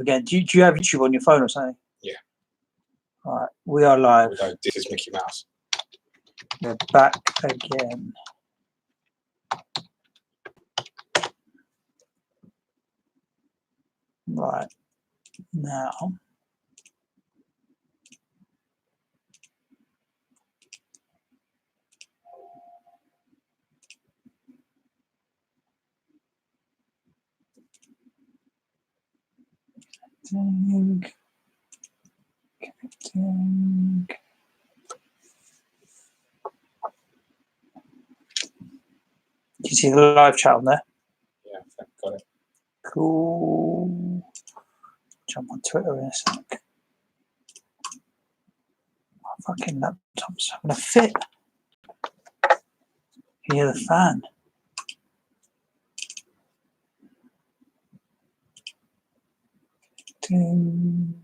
again. Do you have YouTube on your phone or something? Yeah. All right, we are live. This is Mickey Mouse. We're back again. Right now. Connecting. Do you see the live chat on there? Yeah, got it. Cool. Jump on Twitter in a sec. My fucking laptop's having a fit. Hear the fan. Ding.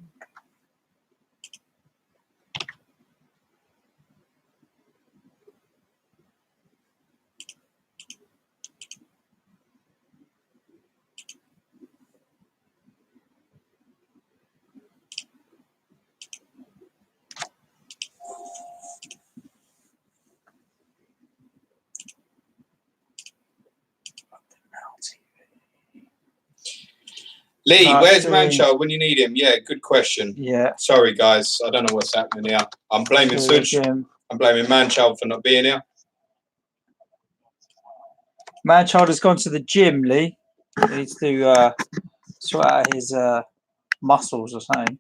Lee, where's Manchal when you need him? Yeah, good question. Yeah. Sorry, guys. I don't know what's happening here. I'm blaming Suj. I'm blaming Manchal for not being here. Manchal has gone to the gym, Lee. He needs to sort out his muscles or something.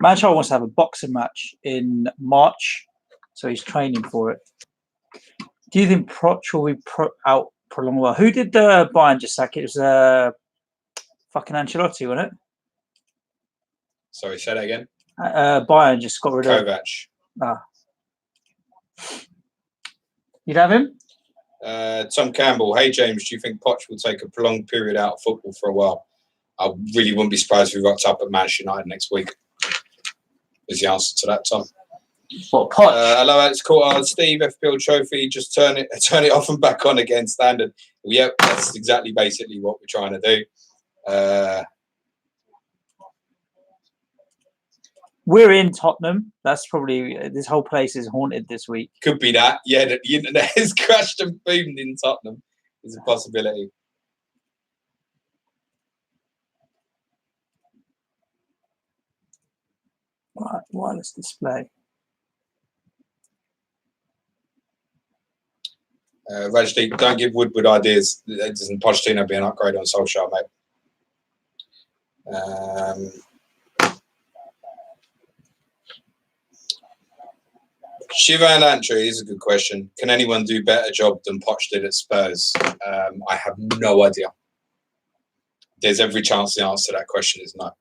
Manchal wants to have a boxing match in March, so he's training for it. Do you think Proch will be out for a long while? Who did the Bayern just sack? It was fucking Ancelotti, wasn't it? Sorry, say that again. Bayern just got rid of Kovac. Ah. You'd have him? Tom Campbell. Hey, James, do you think Poch will take a prolonged period out of football for a while? I really wouldn't be surprised if he rocked up at Manchester United next week. Is the answer to that, Tom? What, Poch? Hello, Alex Courtard. Steve, FPL trophy. Just turn it off and back on again, standard. Well, yep, that's exactly basically what we're trying to do. We're in Tottenham. That's probably this whole place is haunted this week. Could be that. Yeah, the internet has crashed and boomed in Tottenham. There's a possibility. Right, wireless display. Rajdeep, don't give Woodward ideas. Doesn't Pochettino be an upgrade on Solskjaer, mate? Shivan Antri is a good question. Can anyone do a better job than Poch did at Spurs? I have no idea. There's every chance the answer to that question is no.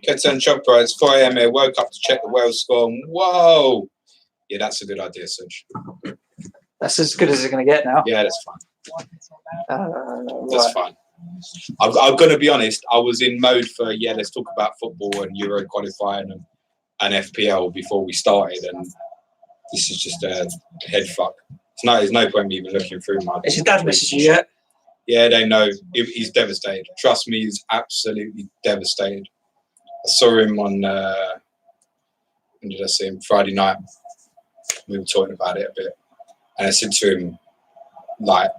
Ketan Chopra, it's 4 a.m. here. Woke up to check the Wales score. Whoa! Yeah, that's a good idea, Suj. That's as good as it's going to get now. Yeah, that's fine. That's fine. I'm going to be honest. I was in mode for, let's talk about football and Euro qualifying and FPL before we started. And this is just a head fuck. There's no point me even looking through my... Is your dad messaged you yet? Yeah, they know. He's devastated. Trust me, he's absolutely devastated. I saw him on, when did I see him? Friday night. We were talking about it a bit. And I said to him, like,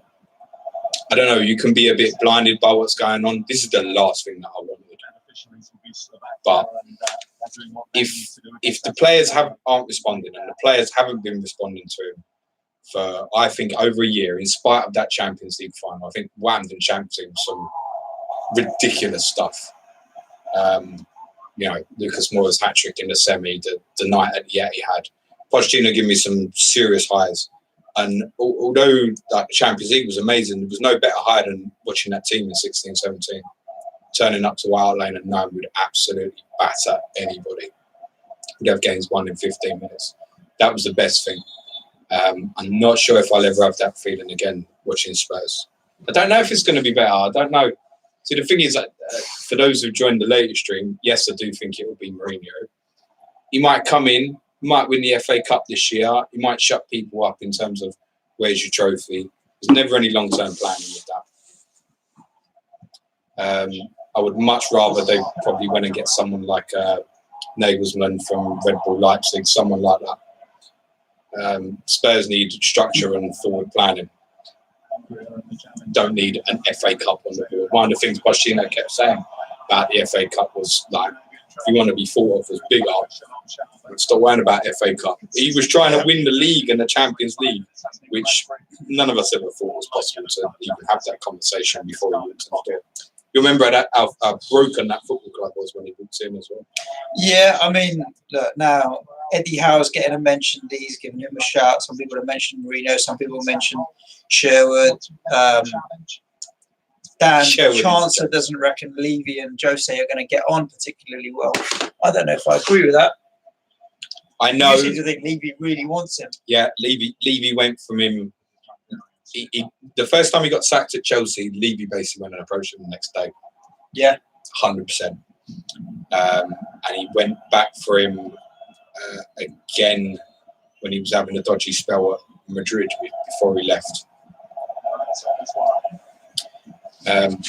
I don't know, you can be a bit blinded by what's going on. This is the last thing that I wanted. But if the players aren't responding, and the players haven't been responding to him for, I think, over a year, in spite of that Champions League final, I think whammed and Champions League was some ridiculous stuff. Lucas Moura's hat-trick in the semi, the night at the Etihad. Pochettino gave me some serious highs. And although the Champions League was amazing, there was no better high than watching that team in 16-17. Turning up to Wild Lane and knowing we'd absolutely batter anybody. We'd have games won in 15 minutes. That was the best thing. I'm not sure if I'll ever have that feeling again watching Spurs. I don't know if it's going to be better. I don't know. See, the thing is, that, for those who joined the later stream, yes, I do think it will be Mourinho. he might come in, might win the FA Cup this year. He might shut people up in terms of where's your trophy. There's never any long-term planning with that. I would much rather they probably went and get someone like Nagelsmann from Red Bull Leipzig, someone like that. Spurs need structure and forward planning. Don't need an FA Cup on the board. One of the things Pochettino kept saying about the FA Cup was like, if you want to be thought of as bigger, stop worrying about FA Cup. He was trying to win the league and the Champions League, which none of us ever thought was possible to even have that conversation before he went to the door. You remember how broken that football club was when he walked in as well? Yeah, I mean, look, now Eddie Howe's getting a mention. He's giving him a shout. Some people have mentioned Marino. Some people mention Sherwood. Dan Chancellor doesn't reckon Levy and Jose are going to get on particularly well. I don't know if I agree with that. I know. You seem to think Levy really wants him. Yeah, Levy went from him. The first time he got sacked at Chelsea, Levy basically went and approached him the next day. Yeah. 100%. And he went back for him again when he was having a dodgy spell at Madrid before he left. But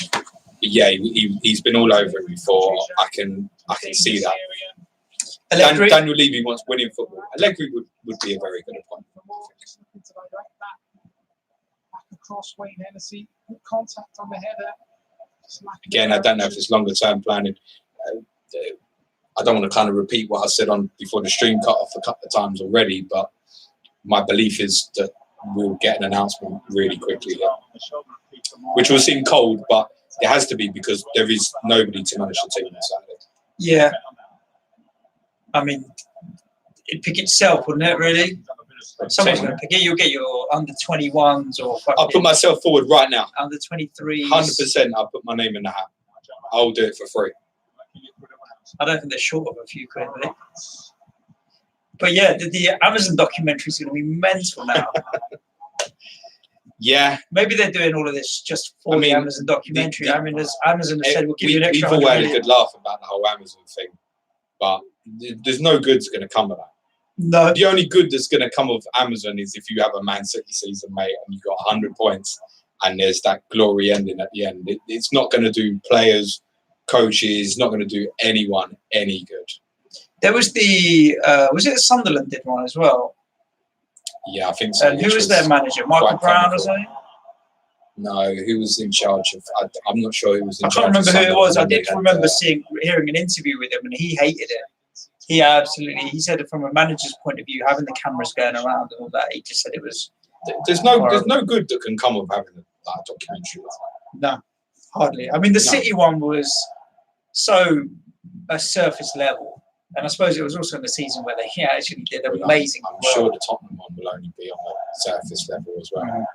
yeah, he's been all over it before. I can see that. Daniel Levy wants winning football. Allegri would be a very good appointment. Again, I don't know if it's longer term planning. I don't want to kind of repeat what I said on before the stream cut off a couple of times already, but my belief is that we'll get an announcement really quickly here, which will seem cold, but it has to be because there is nobody to manage the team on Saturday. Yeah. I mean, it'd pick itself, wouldn't it, really? Someone's going to pick it. You'll get your under 21s or. I'll put myself forward right now. Under 23s. 100%. I'll put my name in the hat. I'll do it for free. I don't think they're short of a few quid, really. But yeah, the Amazon documentary is going to be mental now. Yeah. Maybe they're doing all of this just for the Amazon documentary. As Amazon has said, we'll give you an extra. We've all had a good laugh about the whole Amazon thing, but there's no good's going to come of that. No. The only good that's going to come of Amazon is if you have a Man City season, mate, and you've got 100 points and there's that glory ending at the end. It's not going to do players, coaches, not going to do anyone any good. There was was it Sunderland did one as well? Yeah, I think so. And who was their manager? Michael Brown or something? No, who was in charge of? I'm not sure who was in charge. I can't remember who it was. I did remember hearing an interview with him, and he hated it. He absolutely. He said it from a manager's point of view, having the cameras going around and all that. He just said it was. There's no good that can come of having that documentary. No, hardly. I mean, the City one was so a surface level, and I suppose it was also in the season where they actually did amazing. I'm sure the Tottenham one will only be on the surface level as well.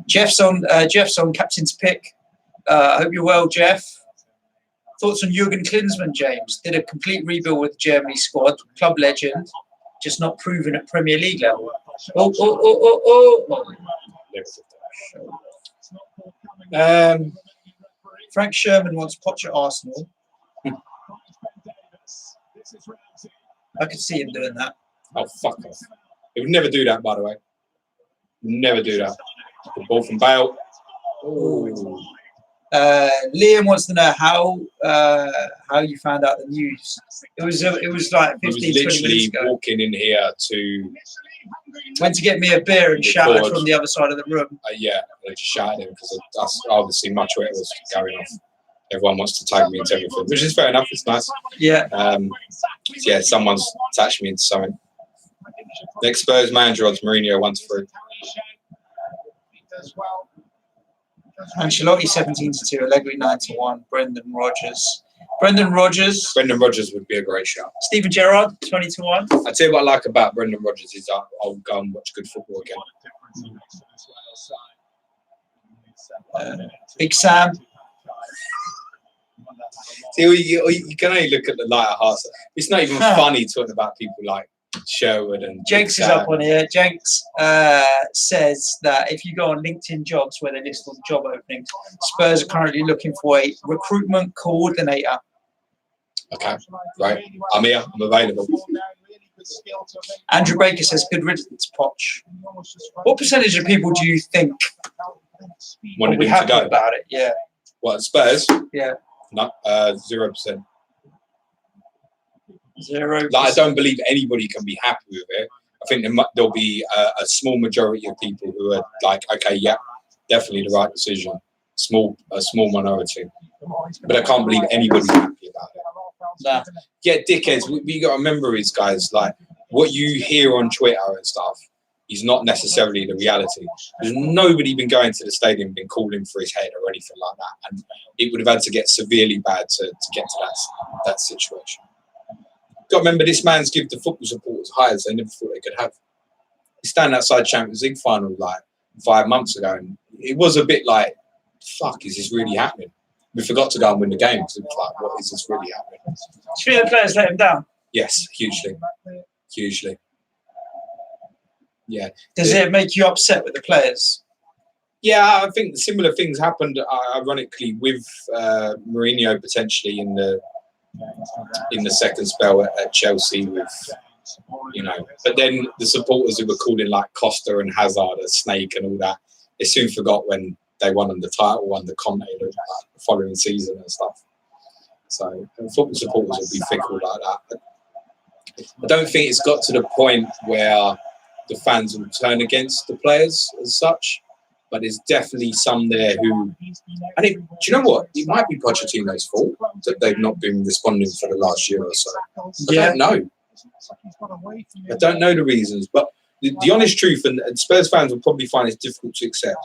Jeff's on captain's pick. I hope you're well, Jeff. Thoughts on Jurgen Klinsmann, James? Did a complete rebuild with the Germany squad, club legend, just not proven at Premier League level. Frank Sherman wants Poch at Arsenal. I could see him doing that. Oh, fuck off. He would never do that, by the way. Never do that. The ball from Bale. Ooh. Liam wants to know how you found out the news. It was like 15, 20 minutes ago. Walking in here to went to get me a beer and shouted from the other side of the room. Yeah, I just shouted him because that's obviously my Twitter was going off. Everyone wants to tag me into everything, which is fair enough. It's nice. Yeah. Yeah, someone's attached me into something. Next Spurs manager odds Mourinho 1-3. Ancelotti 17-2, Allegri 9-1, Brendan Rodgers. Brendan Rodgers would be a great shout. Steven Gerrard 20-1. I tell you what I like about Brendan Rodgers is I'll go and watch good football again. Big Sam. See, you can only look at the lighter hearts. It's not even funny talking about people like Sherwood and Jenks is up on here. Jenks says that if you go on LinkedIn jobs where they list all the job openings, Spurs are currently looking for a recruitment coordinator. Okay, right. I'm here. I'm available. Andrew Baker says, good riddance, Poch. What percentage of people do you think Wanted him to go about it? Yeah. What, Spurs? Yeah. No, 0%. 0%. Like, I don't believe anybody can be happy with it. I think there'll be a small majority of people who are like, okay, yeah, definitely the right decision. A small minority. But I can't believe anybody's happy about it. Nah. Yeah, dickheads. We got to remember is, guys, like, what you hear on Twitter and stuff is not necessarily the reality. There's nobody been going to the stadium, been calling for his head or anything like that. And it would have had to get severely bad to get to that situation. Got to remember, this man's give the football supporters highs they never thought they could have. He's standing outside Champions League final like 5 months ago, and it was a bit like, fuck, is this really happening? We forgot to go and win the game because it was like, what is this really happening? Do you think the players let him down? Yes, hugely. Hugely. Yeah. Does it make you upset with the players? Yeah, I think similar things happened, ironically, with Mourinho potentially in the second spell at Chelsea with, you know, but then the supporters who were calling like Costa and Hazard a snake and all that, they soon forgot when they won the title, won the Conte the following season and stuff. So football supporters will be fickle like that. I don't think it's got to the point where the fans will turn against the players as such, but there's definitely some there who, I think, do you know what? It might be Pochettino's fault that they've not been responding for the last year or so. I don't know. I don't know the reasons, but the honest truth, and Spurs fans will probably find it difficult to accept,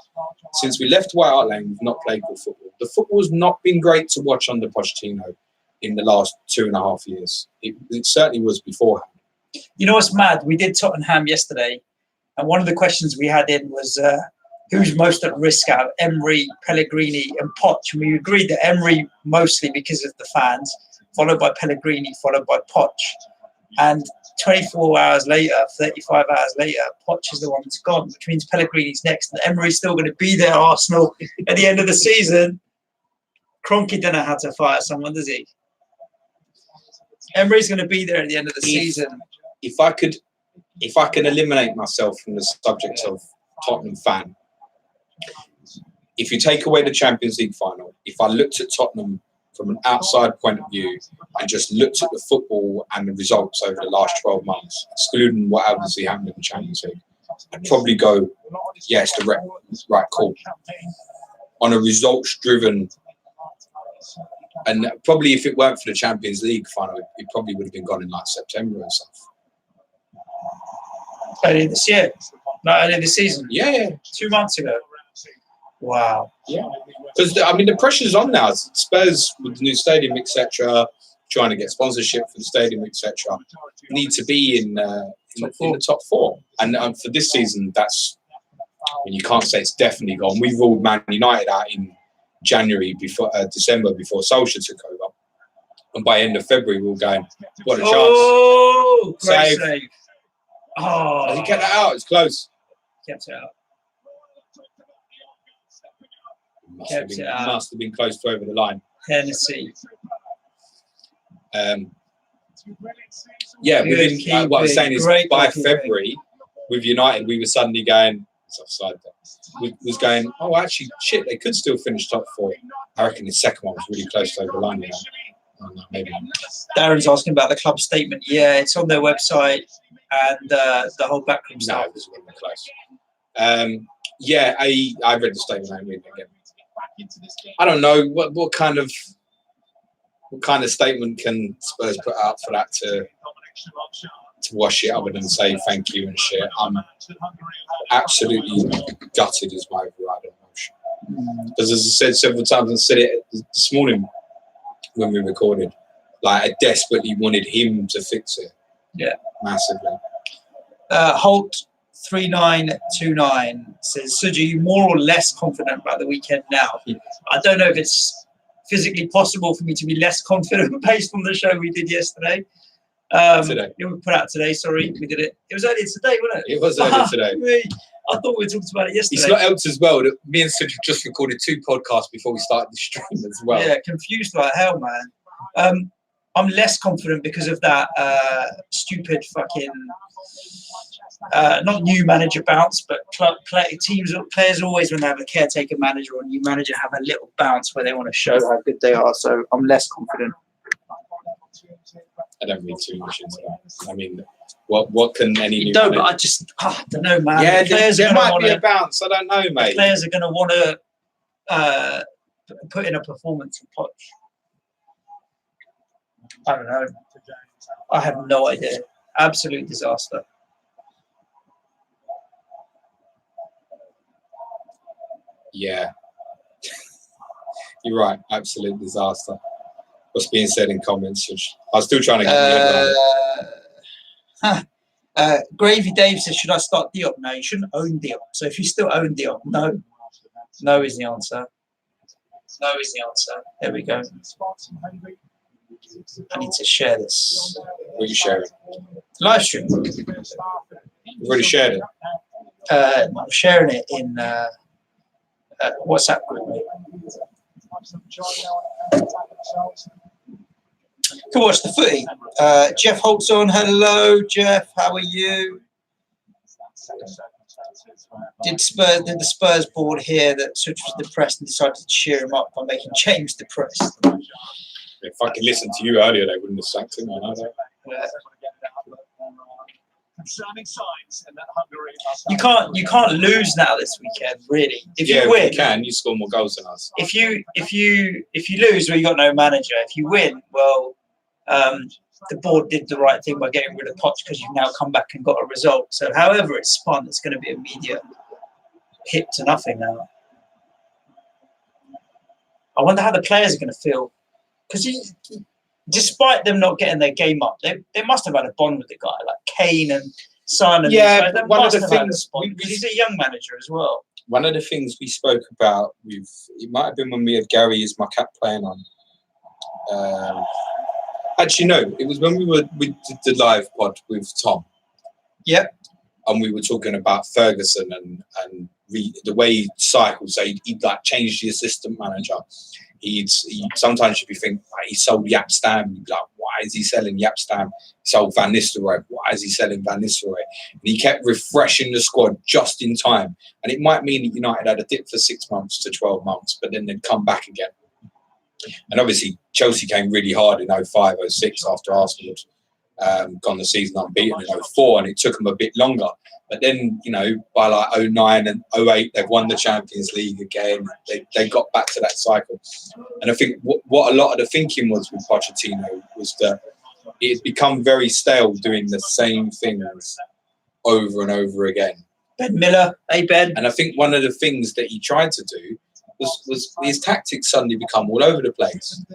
since we left White Hart Lane, we've not played good football. The football's not been great to watch under Pochettino in the last 2.5 years. It certainly was beforehand. You know what's mad? We did Tottenham yesterday, and one of the questions we had in was who's most at risk out of Emery, Pellegrini, and Poch? And we agreed that Emery mostly because of the fans, followed by Pellegrini, followed by Poch. And 24 hours later, 35 hours later, Poch is the one that's gone, which means Pellegrini's next, and Emery's still going to be there, Arsenal, at the end of the season. Kroenke don't know how to fire someone, does he? Emery's going to be there at the end of the season. If I can eliminate myself from the subject of Tottenham fan, if you take away the Champions League final, if I looked at Tottenham from an outside point of view and just looked at the football and the results over the last 12 months, excluding what obviously happened in the Champions League, I'd probably go, yeah, it's the right call. On a results-driven, and probably if it weren't for the Champions League final, it probably would have been gone in like September and stuff. Earlier this year? Not earlier this season? Yeah. 2 months ago. Wow. Yeah. Because, I mean, the pressure's on now. Spurs, with the new stadium, etc., trying to get sponsorship for the stadium, etc., need to be in the top four. And for this season, that's, I mean, you can't say it's definitely gone. We ruled Man United out in January, December, before Solskjaer took over. And by end of February, we were going, what a chance. Oh, great save. Oh. He kept that out. It's close. Kept it out. Must have been close to over the line. Hennessy. Yeah, within, what I was saying is by February, with United, we were suddenly going, it's offside there. We was going, oh, actually, shit, they could still finish top four. I reckon the second one was really close to over the line. Oh, no, maybe not. Darren's asking about the club statement. Yeah, it's on their website and the whole backroom stuff. No, it was really close. Yeah, I read the statement. I read it again. I don't know what kind of statement can Spurs put out for that to wash it other than say thank you and shit. I'm absolutely gutted is my overriding emotion. Because as I said several times, I said it this morning when we recorded, like I desperately wanted him to fix it. Yeah. Massively. Holt 3929 says, Suji, are you more or less confident about the weekend now? I don't know if it's physically possible for me to be less confident based on the show we did yesterday. Today. We put out today, sorry, we did it. It was earlier today, wasn't it? It was earlier today. I thought we talked about it yesterday. It's not helped as well that me and Suji just recorded 2 podcasts before we started the stream as well. Yeah, confused like hell, man. I'm less confident because of that stupid fucking not new manager bounce, but players always, when they have a caretaker manager or a new manager, have a little bounce where they want to show how good they are. So I'm less confident. I don't read too much into that. I mean, what can any new but I just don't know, man. Yeah, the there might be a bounce. I don't know, mate. Players are going to want to put in a performance in Poch. I don't know. I have no idea. Absolute disaster. Yeah. You're right. Absolute disaster. What's being said in comments? Which I was still trying to get the head around it. Gravy Dave says, should I start Diop? No, you shouldn't own Diop. So if you still own Diop, no. No is the answer. No is the answer. There we go. I need to share this. What are you sharing? Live stream. You've already shared it? I'm sharing it in WhatsApp group, mate. Can watch the footy. Jeff Holt's on. Hello, Jeff. How are you? Did the Spurs board hear that Such was depressed and decided to cheer him up by making James depressed? If I could listen to you earlier, they wouldn't have sacked him. I know that. Yeah. You can't lose now this weekend, really. If you win, you score more goals than us. If you lose, well, you got no manager. If you win, well, the board did the right thing by getting rid of Poch because you've now come back and got a result. So, however it's spun, it's going to be immediate hit to nothing now. I wonder how the players are going to feel because despite them not getting their game up, they must have had a bond with the guy, like Kane and Son. And one of the things because he's a young manager as well. One of the things we spoke about it might have been when we had Gary as my cap playing on. Actually, no, it was when we did the live pod with Tom. Yeah. And we were talking about Ferguson and the way he cycles. So he'd like change the assistant manager. Sometimes you'd be thinking, he sold Yapstam. You'd be like, why is he selling Yapstam? He sold Van Nistelrooy. Why is he selling Van Nistelrooy? And he kept refreshing the squad just in time. And it might mean that United had a dip for 6 months to 12 months, but then they'd come back again. And obviously, Chelsea came really hard in 05, 06 after Arsenal had gone the season unbeaten in 04, and it took them a bit longer. But then, by like 09 and 08, they've won the Champions League again. They got back to that cycle. And I think what a lot of the thinking was with Pochettino was that it had become very stale doing the same things over and over again. Ben Miller, hey Ben. And I think one of the things that he tried to do was his tactics suddenly become all over the place.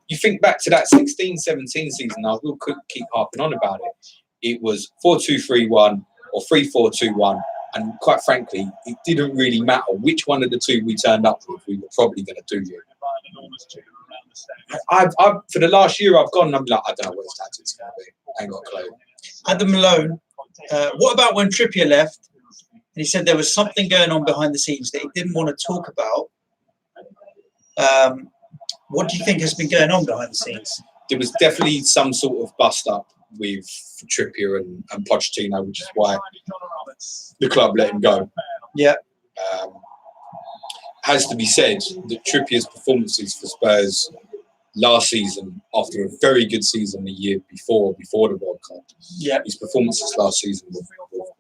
You think back to that 16-17 season, I will keep harping on about it. It was 4-2-3-1 or 3-4-2-1, and quite frankly, it didn't really matter which one of the two we turned up with. We were probably going to do you. I've for the last year I've gone and I'm like, I don't know what his tactics going to be. I ain't got a clue. Adam Malone, what about when Trippier left? And he said there was something going on behind the scenes that he didn't want to talk about. What do you think has been going on behind the scenes? There was definitely some sort of bust up with Trippier and Pochettino, which is why the club let him go. Yeah. Has to be said that Trippier's performances for Spurs last season, after a very good season the year before the World Cup, his performances last season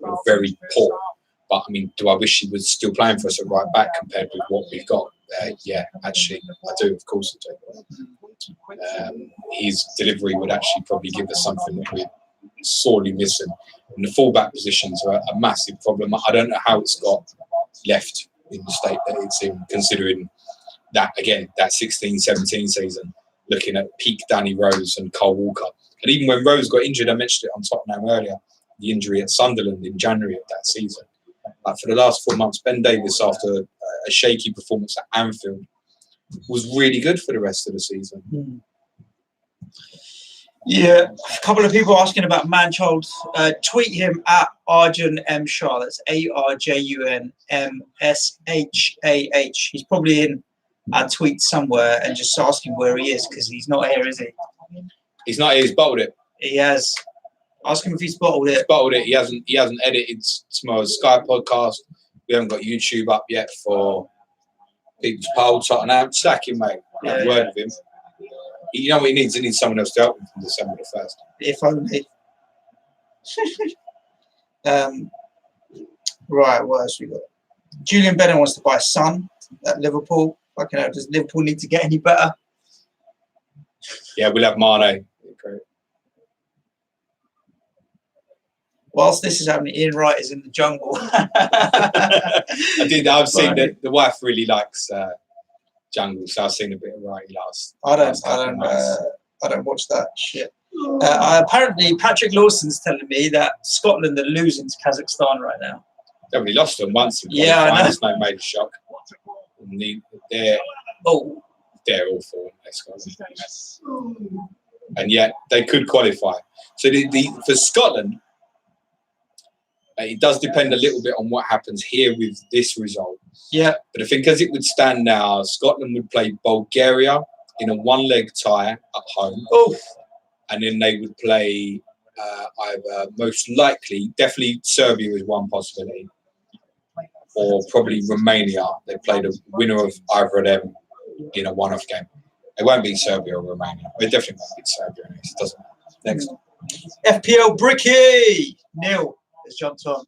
were very poor. But I mean, do I wish he was still playing for us at right back compared with what we've got? Yeah, actually, I do. Of course, I do. His delivery would actually probably give us something that we're sorely missing. And the fullback positions are a massive problem. I don't know how it's got left in the state that it's in, considering that, again, that 16-17 season, looking at peak Danny Rose and Cole Walker. And even when Rose got injured, I mentioned it on Tottenham earlier, the injury at Sunderland in January of that season. For the last 4 months, Ben Davies, after a shaky performance at Anfield, was really good for the rest of the season. Yeah, a couple of people asking about Manchild. Tweet him at Arjun M. Shah. That's ARJUN MSHAH. He's probably in our tweet somewhere, and just ask him where he is, because he's not here, is he? He's not. He's bottled it. He has. Ask him if he's bottled it. He's bottled it. He hasn't edited tomorrow's Sky podcast. We haven't got YouTube up yet for People's Poll. Tottenham. Sack him, mate. Yeah, word of him. You know what he needs? He needs someone else to help him from December the 1st. If only. Right, what else we got? Julian Bennett wants to buy Son at Liverpool. Fucking hell, does Liverpool need to get any better? Yeah, we'll have Mane. Great. Whilst this is happening, Ian Wright is in the jungle. I've seen that the wife really likes jungle, so I've seen a bit of Wrighty last. I don't watch that shit. Apparently, Patrick Lawson's telling me that Scotland are losing to Kazakhstan right now. They've only lost them once. Yeah, I know. There's no major shock. They're awful. And yet they could qualify. So for Scotland, it does depend a little bit on what happens here with this result. Yeah. But I think as it would stand now, Scotland would play Bulgaria in a one-leg tie at home. Oof. And then they would play either, most likely, definitely Serbia is one possibility, or probably Romania. They play the winner of either of them in a one-off game. It won't be Serbia or Romania. It definitely won't be Serbia. It doesn't matter. Next. FPL Bricky! Neil has jumped on.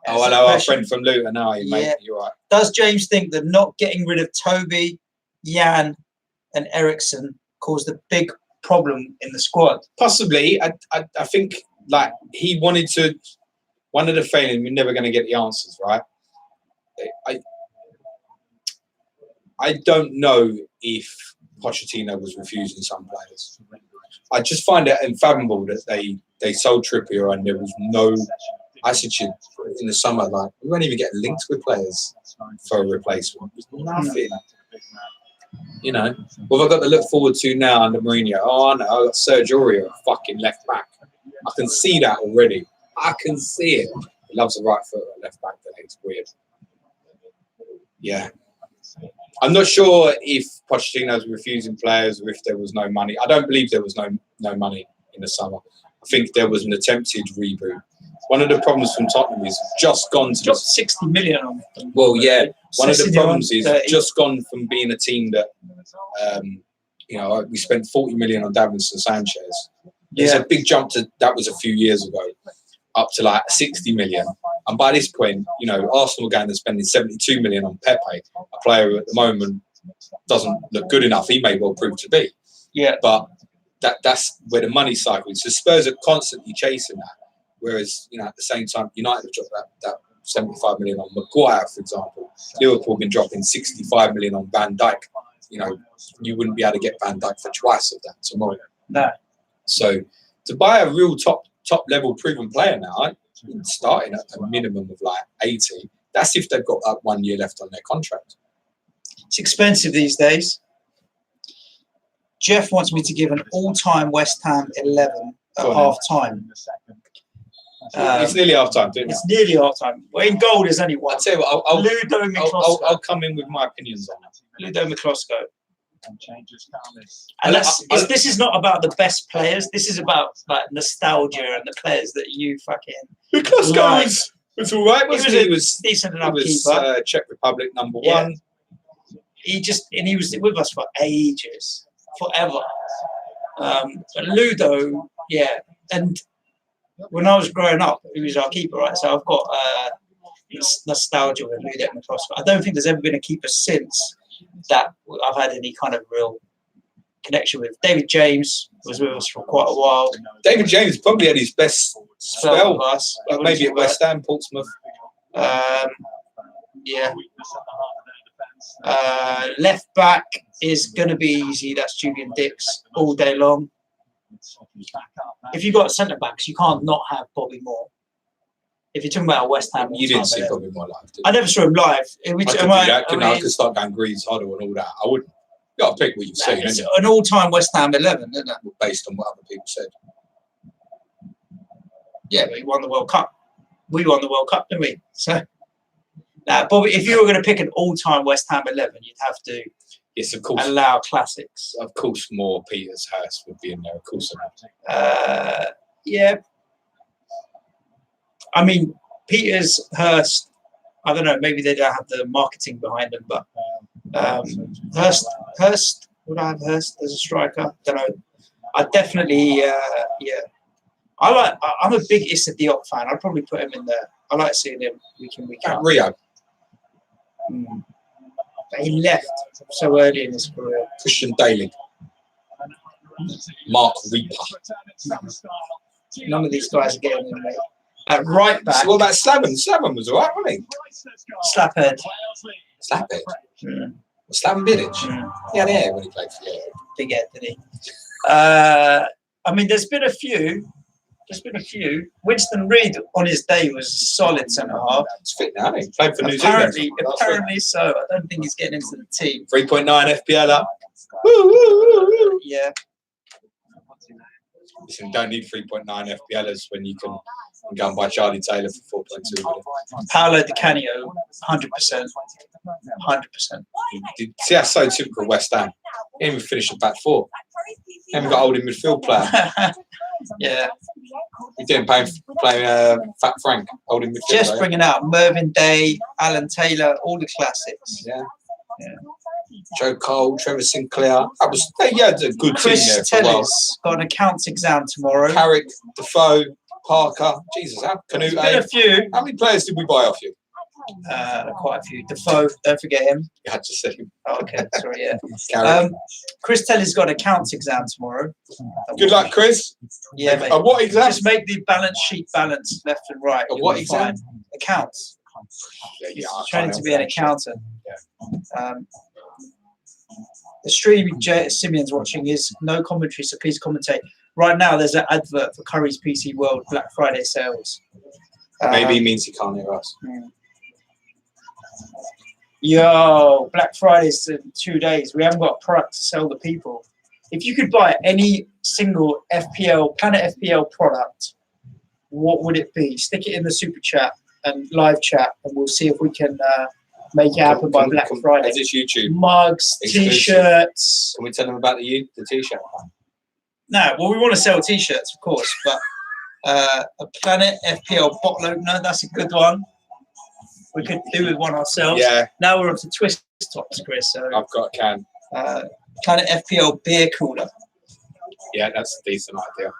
Oh, hello, our friend from Luton. How are you, mate? You're right. Does James think that not getting rid of Toby, Jan, and Ericsson caused a big problem in the squad? Possibly. I think like he wanted to. One of the failings, we're never going to get the answers, right? I don't know if Pochettino was refusing some players. I just find it unfathomable that they sold Trippier and there was no attitude in the summer. Like we weren't even getting linked with players for a replacement. Nothing. You know, what have I got to look forward to now under Mourinho? Oh, no, I got Serge Aurier, fucking left back. I can see that already. I can see it. He loves the right foot at left back. It's weird. Yeah. I'm not sure if Pochettino's refusing players or if there was no money. I don't believe there was no money in the summer. I think there was an attempted reboot. One of the problems from Tottenham is just gone to... Dropped 60 million on them. Well, yeah. One of the problems is just gone from being a team that, we spent 40 million on Davinson Sanchez. There's a big jump to... That was a few years ago. Up to like 60 million. And by this point, Arsenal going and spending 72 million on Pepe, a player who at the moment doesn't look good enough. He may well prove to be. Yeah. But that's where the money cycle is. So Spurs are constantly chasing that. Whereas, at the same time, United have dropped that 75 million on Maguire, for example. Liverpool have been dropping 65 million on Van Dijk. You wouldn't be able to get Van Dijk for twice of that tomorrow. No. So to buy a real top level proven player now, starting at a minimum of like 80, that's if they've got that 1 year left on their contract. It's expensive these days. Jeff wants me to give an all-time West Ham 11 at half-time. It's nearly half-time, isn't it? It's nearly half-time. Well, in goal, there's only one. I'll tell you what, Ludo McCloskey. I'll come in with my opinions on that. Ludo McCloskey. And this is not about the best players. This is about like nostalgia and the players that you fucking. McCloskey was all right. He was decent enough keeper. Czech Republic #1. He was with us for ages, forever. But Ludo, and when I was growing up, he was our keeper, right? So I've got nostalgia with Ludo McCloskey. I don't think there's ever been a keeper since that I've had any kind of real connection with. David James was with us for quite a while. David James probably had his best spell with us. Maybe at West Ham, Portsmouth. Left back is going to be easy. That's Julian Dix all day long. If you've got centre backs, you can't not have Bobby Moore. If you're talking about West Ham, you didn't see Bobby Moore live, did you? I never saw him live. I could start going Greaves Huddle and all that. I wouldn't. You got to pick what you've seen. It's an all-time West Ham 11, isn't it? Based on what other people said. Yeah, but he won the World Cup. We won the World Cup, didn't we? So, Bobby, if you were going to pick an all-time West Ham 11, you'd have to Yes, of course. Allow classics. Of course, more Peters Hurst would be in there. Of course. Yeah. I mean, Peters Hurst. I don't know. Maybe they don't have the marketing behind them, but Hurst. Would I have Hurst as a striker? Don't know. I definitely. Yeah. I'm a big Issa Diop fan. I'd probably put him in there. I like seeing him week in, week out. Rio. He left so early in his career. Christian Daly. Mark Reaper. None of these guys are getting in there. At right back. So what about Slaven? Slaven was alright, wasn't he? Slaphead. Slaphead? Mm. Slaven Village? Mm. Yeah, when he played for you. Big head, didn't he? I mean, there's been a few. Winston Reid on his day was a solid centre half. He's fit now, he played for New Zealand. Apparently so. I don't think he's getting into the team. 3.9 FPL up. Yeah. Listen, you don't need 3.9 FPLers when you can go and buy Charlie Taylor for 4.2 million. Paolo Di Canio, 100%. 100%. See, that's so typical West Ham. He didn't even finish at back four. He haven't got a holding midfield player. Yeah. He didn't playing Fat Frank, holding midfield. Just bringing out Mervyn Day, Alan Taylor, all the classics. Yeah. Joe Cole, Trevor Sinclair. They had a good Chris team there for a while. Tellis got an accounts exam tomorrow. Carrick, Defoe, Parker. Jesus, Canute. Been a few. How many players did we buy off you? Quite a few. Defoe, don't forget him. You had to say him. Oh, okay, sorry, yeah. Carrick. Chris Telly's got an accounts exam tomorrow. Good luck, Chris. Yeah, mate. What exam? Just make the balance sheet balanced left and right. What exam? Accounts. Yeah, Training to be an accountant. The stream Simeon's watching is no commentary, so please commentate. Right now, there's an advert for Curry's PC World Black Friday sales. Maybe it means he can't hear us. Yo, Black Friday's in 2 days. We haven't got a product to sell the people. If you could buy any single Planet FPL product, what would it be? Stick it in the super chat and live chat, and we'll see if we can make it happen by Black Friday. Is this YouTube? Mugs, Exclusive. T-shirts. Can we tell them about the T-shirt? No, well, we want to sell T-shirts, of course, but a Planet FPL bottle opener, that's a good one. We could do with one ourselves. Yeah. Now we're up to twist tops, Chris. So I've got a can. Planet FPL beer cooler. Yeah, that's a decent idea.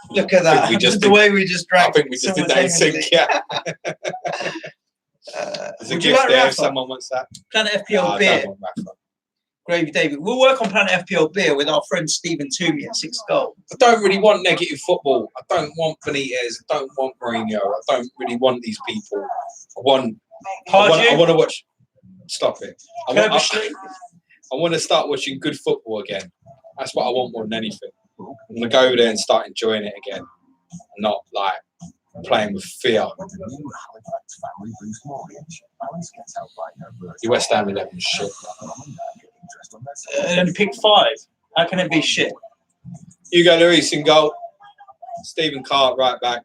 Look at that. The way we just drank. I think we just did that in sync, yeah. There's a gift like there Rafa? if someone wants that. Planet FPL I beer. don't want Rafa. Gravy David. We'll work on Planet FPL beer with our friend Stephen Toomey at 6 goals. I don't really want negative football. I don't want Benitez. I don't want Mourinho. I don't really want these people. I want to watch. Stop it. I want to start watching good football again. That's what I want more than anything. I'm going to go over there and start enjoying it again. Not like playing with fear. Your West Ham 11 is shit. And pick 5. How can it be shit? Hugo Lloris in goal. Stephen Carr at right back.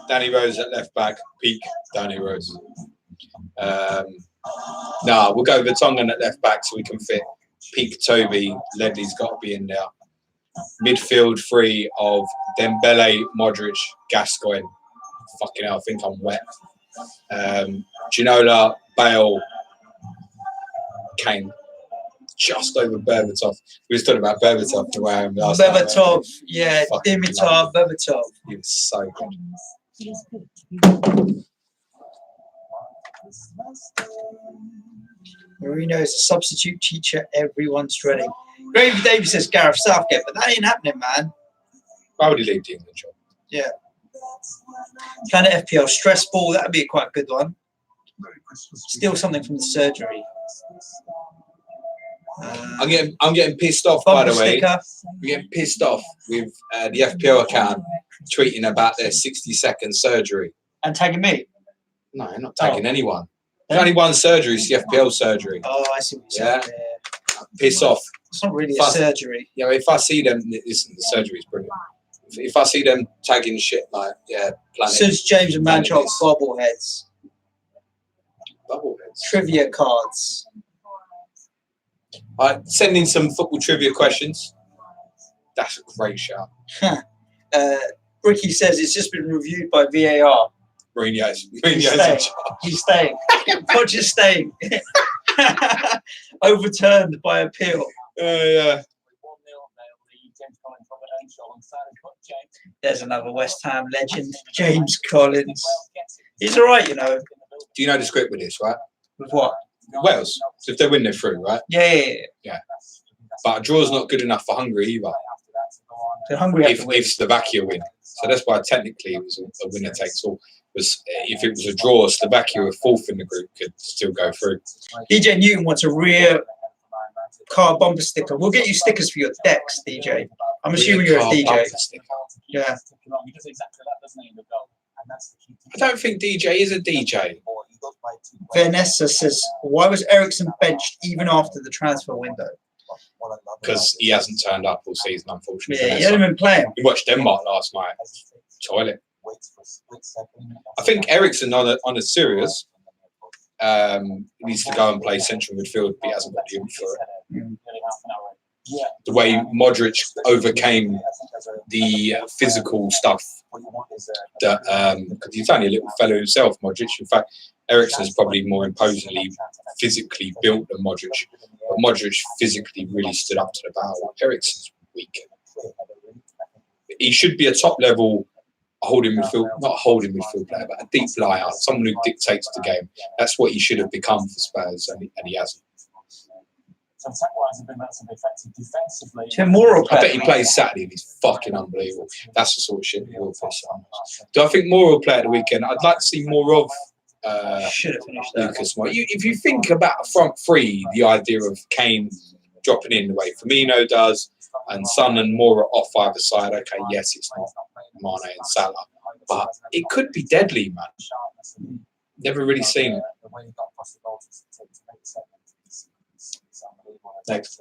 Danny Rose at left back. Peak Danny Rose. We'll go Vertonghen at left back so we can fit peak Toby. Ledley's got to be in there. Midfield 3 of Dembele, Modric, Gascoigne. Fucking hell, I think I'm wet. Ginola, Bale, Kane. Just over Berbatov. We was talking about Berbatov the way I'm last time. Berbatov, yeah, Dimitar Berbatov. He was so good. Mourinho is a substitute teacher. Everyone's ready. Gravy Davis says Gareth Southgate, but that ain't happening, man. Why would he leave the England job? Yeah. Planet FPL stress ball. That would be a quite good one. Steal something from the surgery. I'm getting pissed off, by the way. I'm getting pissed off with the FPL account tweeting about their 60-second surgery. And tagging me? No, I'm not tagging anyone. There's only one surgery, it's the FPL surgery. Oh, I see what you're saying. Yeah. Piss off. It's not really a surgery. Yeah, if I see them, listen, the surgery's brilliant. If I see them tagging shit like, Planet. Since James and Manchop bobbleheads. Bubbleheads. Trivia cards. Send in some football trivia questions. That's a great shout. Ricky says it's just been reviewed by VAR. Mourinho's He's in staying. charge. He's staying. Poch is staying. Overturned by appeal. Yeah. There's another West Ham legend, James Collins. He's all right, you know. Do you know the script with this, right? With what? Wales. So if they win, they're through, right? Yeah. But a draw's not good enough for Hungary either. So Hungary have to win. If Slovakia win. So that's why technically it was a winner takes all. If it was a draw, Slovakia were fourth in the group could still go through. DJ Newton wants a rear car bumper sticker. We'll get you stickers for your decks, DJ. I'm assuming you're a DJ. Yeah. I don't think DJ is a DJ. Vanessa says, why was Ericsson benched even after the transfer window? Because he hasn't turned up all season, unfortunately. Yeah, he hasn't been playing. We watched Denmark last night. Toilet. I think Ericsson on a serious needs to go and play central midfield, but he hasn't got the input for it. The way Modric overcame the physical stuff that because he's only a little fellow himself, Modric. In fact, Ericsson's probably more imposingly physically built than Modric, but Modric physically really stood up to the battle. Ericsson's weak. He should be a top level holding midfield, not a holding midfield player, but a deep flyer, someone who dictates the game. That's what he should have become for Spurs, and he hasn't. I bet he plays Saturday and he's fucking unbelievable. That's the sort of shit he will piss on. Do I think more will play at the weekend? I'd like to see more of should have finished that. Lucas Moura. If you think about a front three, the idea of Kane dropping in the way Firmino does, and Son and Moura off either side, okay, yes, it's not Mane and Salah, but it could be deadly, man. Never really seen it. Next.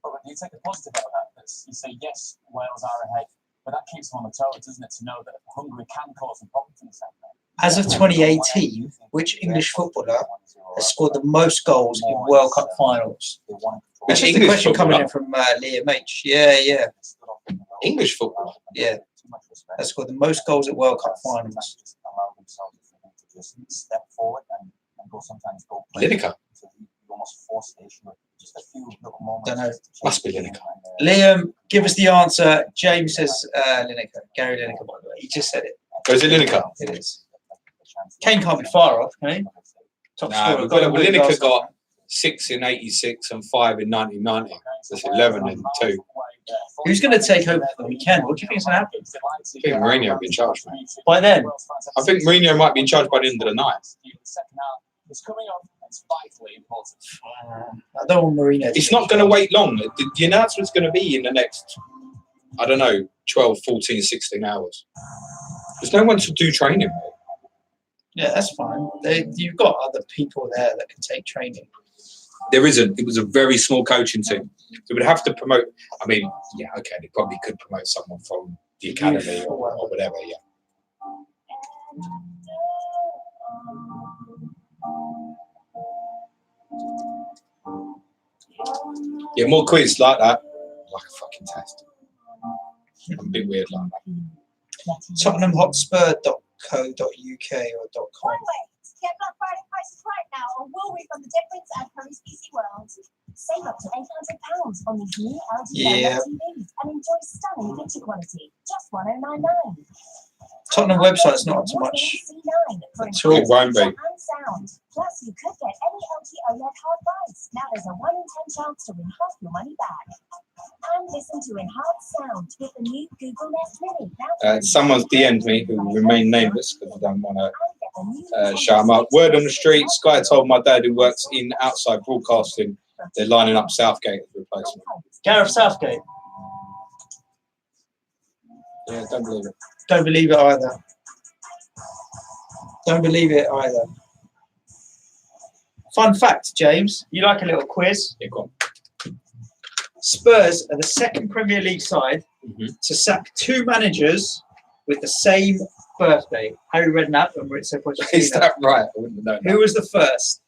But you take a positive out of that. You say, yes, Wales are ahead, but that keeps them on the toes, doesn't it, to know that Hungary can cause some problems in the second half. As of 2018, which English footballer has scored the most goals in World Cup finals? Which is the question coming in from Liam H. Yeah. English footballer? Yeah. Has scored the most goals at World Cup finals. Lineker. Don't know. Must be Lineker. Liam, give us the answer. James says Lineker. Gary Lineker, by the way. He just said it. Oh, is it Lineker? It is. Kane can't be far off, can he? Top scorer. Lineker got 6 in 86 and 5 in 1990. That's 11 and 2. Who's going to take over for the weekend? What do you think is going to happen? I think Mourinho will be in charge, mate. By then? I think Mourinho might be in charge by the end of the night. I don't want Mourinho. It's not going to wait long. The announcement's going to be in the next, I don't know, 12, 14, 16 hours. There's no one to do training with. Yeah, that's fine. You've got other people there that can take training. There isn't. It was a very small coaching team. They would have to promote. I mean, yeah, okay, they probably could promote someone from the academy or whatever, yeah. Yeah, more quiz like that. Like a fucking test. I'm a bit weird like that. TottenhamHotspur.co.uk or .com. Get Black Friday prices right now or we'll refund the difference at Curry's PC World. Save up to £800 on these new LG TVs and enjoy stunning picture quality. Just $1099. Tottenham website's not up to much at all. It won't be. Plus, you could get any LG OLED hard drives. Now there's a 1 in 10 chance to win half your money back. And listen to enhanced sound with the new Google Nest Mini. Someone's DM'd me who will remain nameless because I don't want to shout him out. Word on the street, Sky told my dad who works in outside broadcasting they're lining up Southgate as a replacement. Gareth Southgate? Yeah, don't believe it. Don't believe it either. Don't believe it either. Fun fact, James. You like a little quiz? Yeah, go on. Spurs are the second Premier League side to sack 2 managers with the same birthday? Harry Redknapp and Maurizio Is Pochettino. that right? I wouldn't know. Who was the first?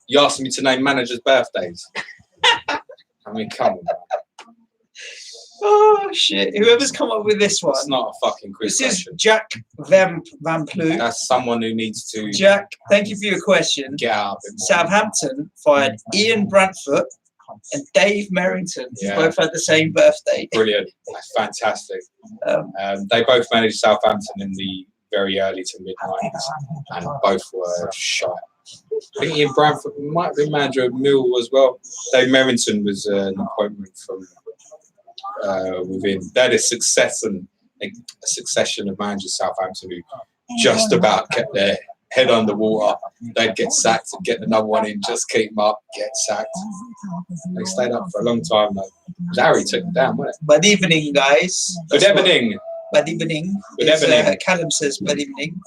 You asked me to name managers' birthdays. I mean, come on. Man. Oh shit! Whoever's come up with this one. It's not a fucking quiz This is question. Jack Van Ploeg. That's someone who needs to Jack, thank you for your question. get out of it. Southampton fired Ian Brantford and Dave Merrington, who Yeah. both had the same birthday. Brilliant. That's fantastic. Um, They both managed Southampton in the very early to mid-90s, and both were shite. I think Ian Brantford might have been manager of Millwall as well. Dave Merrington was an appointment from within. They had a succession of managers Southampton who just about kept their head underwater. They'd get sacked and get another one in, just keep them up, get sacked. They stayed up for a long time though. Harry took them down, wasn't it? Good evening, guys. Good evening. Good evening. Good It's, evening. Callum says good evening.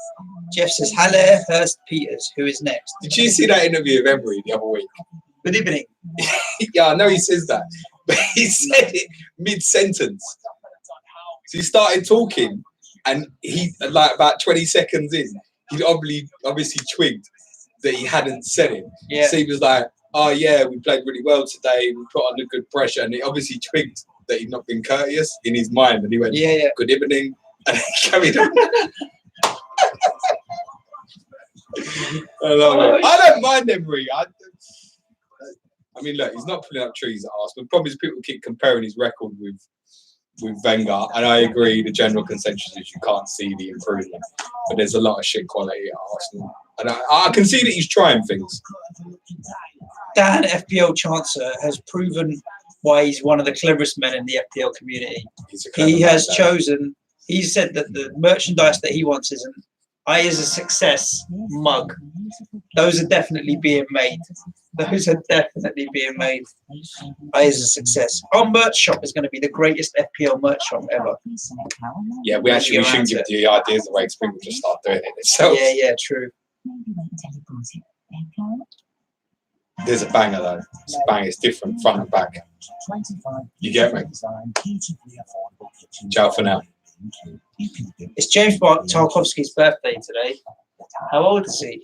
Jeff says Halle Hurst Peters. Who is next? Did you see that interview of Emery the other week? Good evening. Yeah, I know he says that, but he said it mid-sentence. So he started talking, and he, like about 20 seconds in, he obviously twigged that he hadn't said it. Yeah. So he was like, "Oh yeah, we played really well today. We put on a good pressure," and he obviously twigged that he'd not been courteous in his mind, and he went, Yeah. "Good evening," and he carried on. I love it. I don't mind Emery. I mean, look, he's not pulling up trees at Arsenal. The problem is people keep comparing his record with Wenger, and I agree. The general consensus is you can't see the improvement, but there's a lot of shit quality at Arsenal, and I can see that he's trying things. Dan, FPL Chancellor, has proven why he's one of the cleverest men in the FPL community. He's a clever He man, has though. chosen. He said that the merchandise that he wants is an "I is a success" mug. Those are definitely being made. Those are definitely being made. I is a success. Our merch shop is going to be the greatest FPL merch shop ever. Yeah, we shouldn't give the ideas away because people just start doing it themselves. Yeah, true. There's a banger though. It's a banger. It's different front and back. You get me? Ciao for now. It's James Tarkowski's birthday today. How old is he?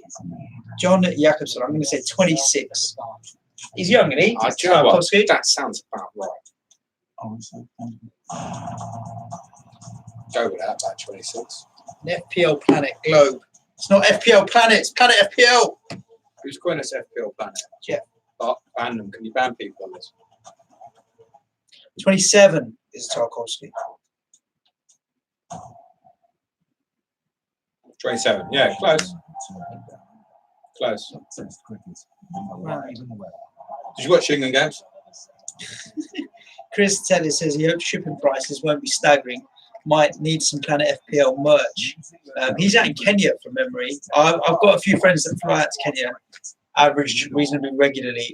John Jakobson. I'm going to say 26. He's young, isn't he? Do you know what? Tarkowski. That sounds about right. Go with that, about 26. FPL Planet Globe. It's not FPL Planet. It's Planet FPL. Who's calling us FPL Planet? Jeff. But ban them. Can you ban people on this? 27 is Tarkowski. 27. Yeah, close. Close. Right. Did you watch England games? Chris Telly says he hopes shipping prices won't be staggering. Might need some Planet FPL merch. He's out in Kenya from memory. I've got a few friends that fly out to Kenya, average reasonably regularly.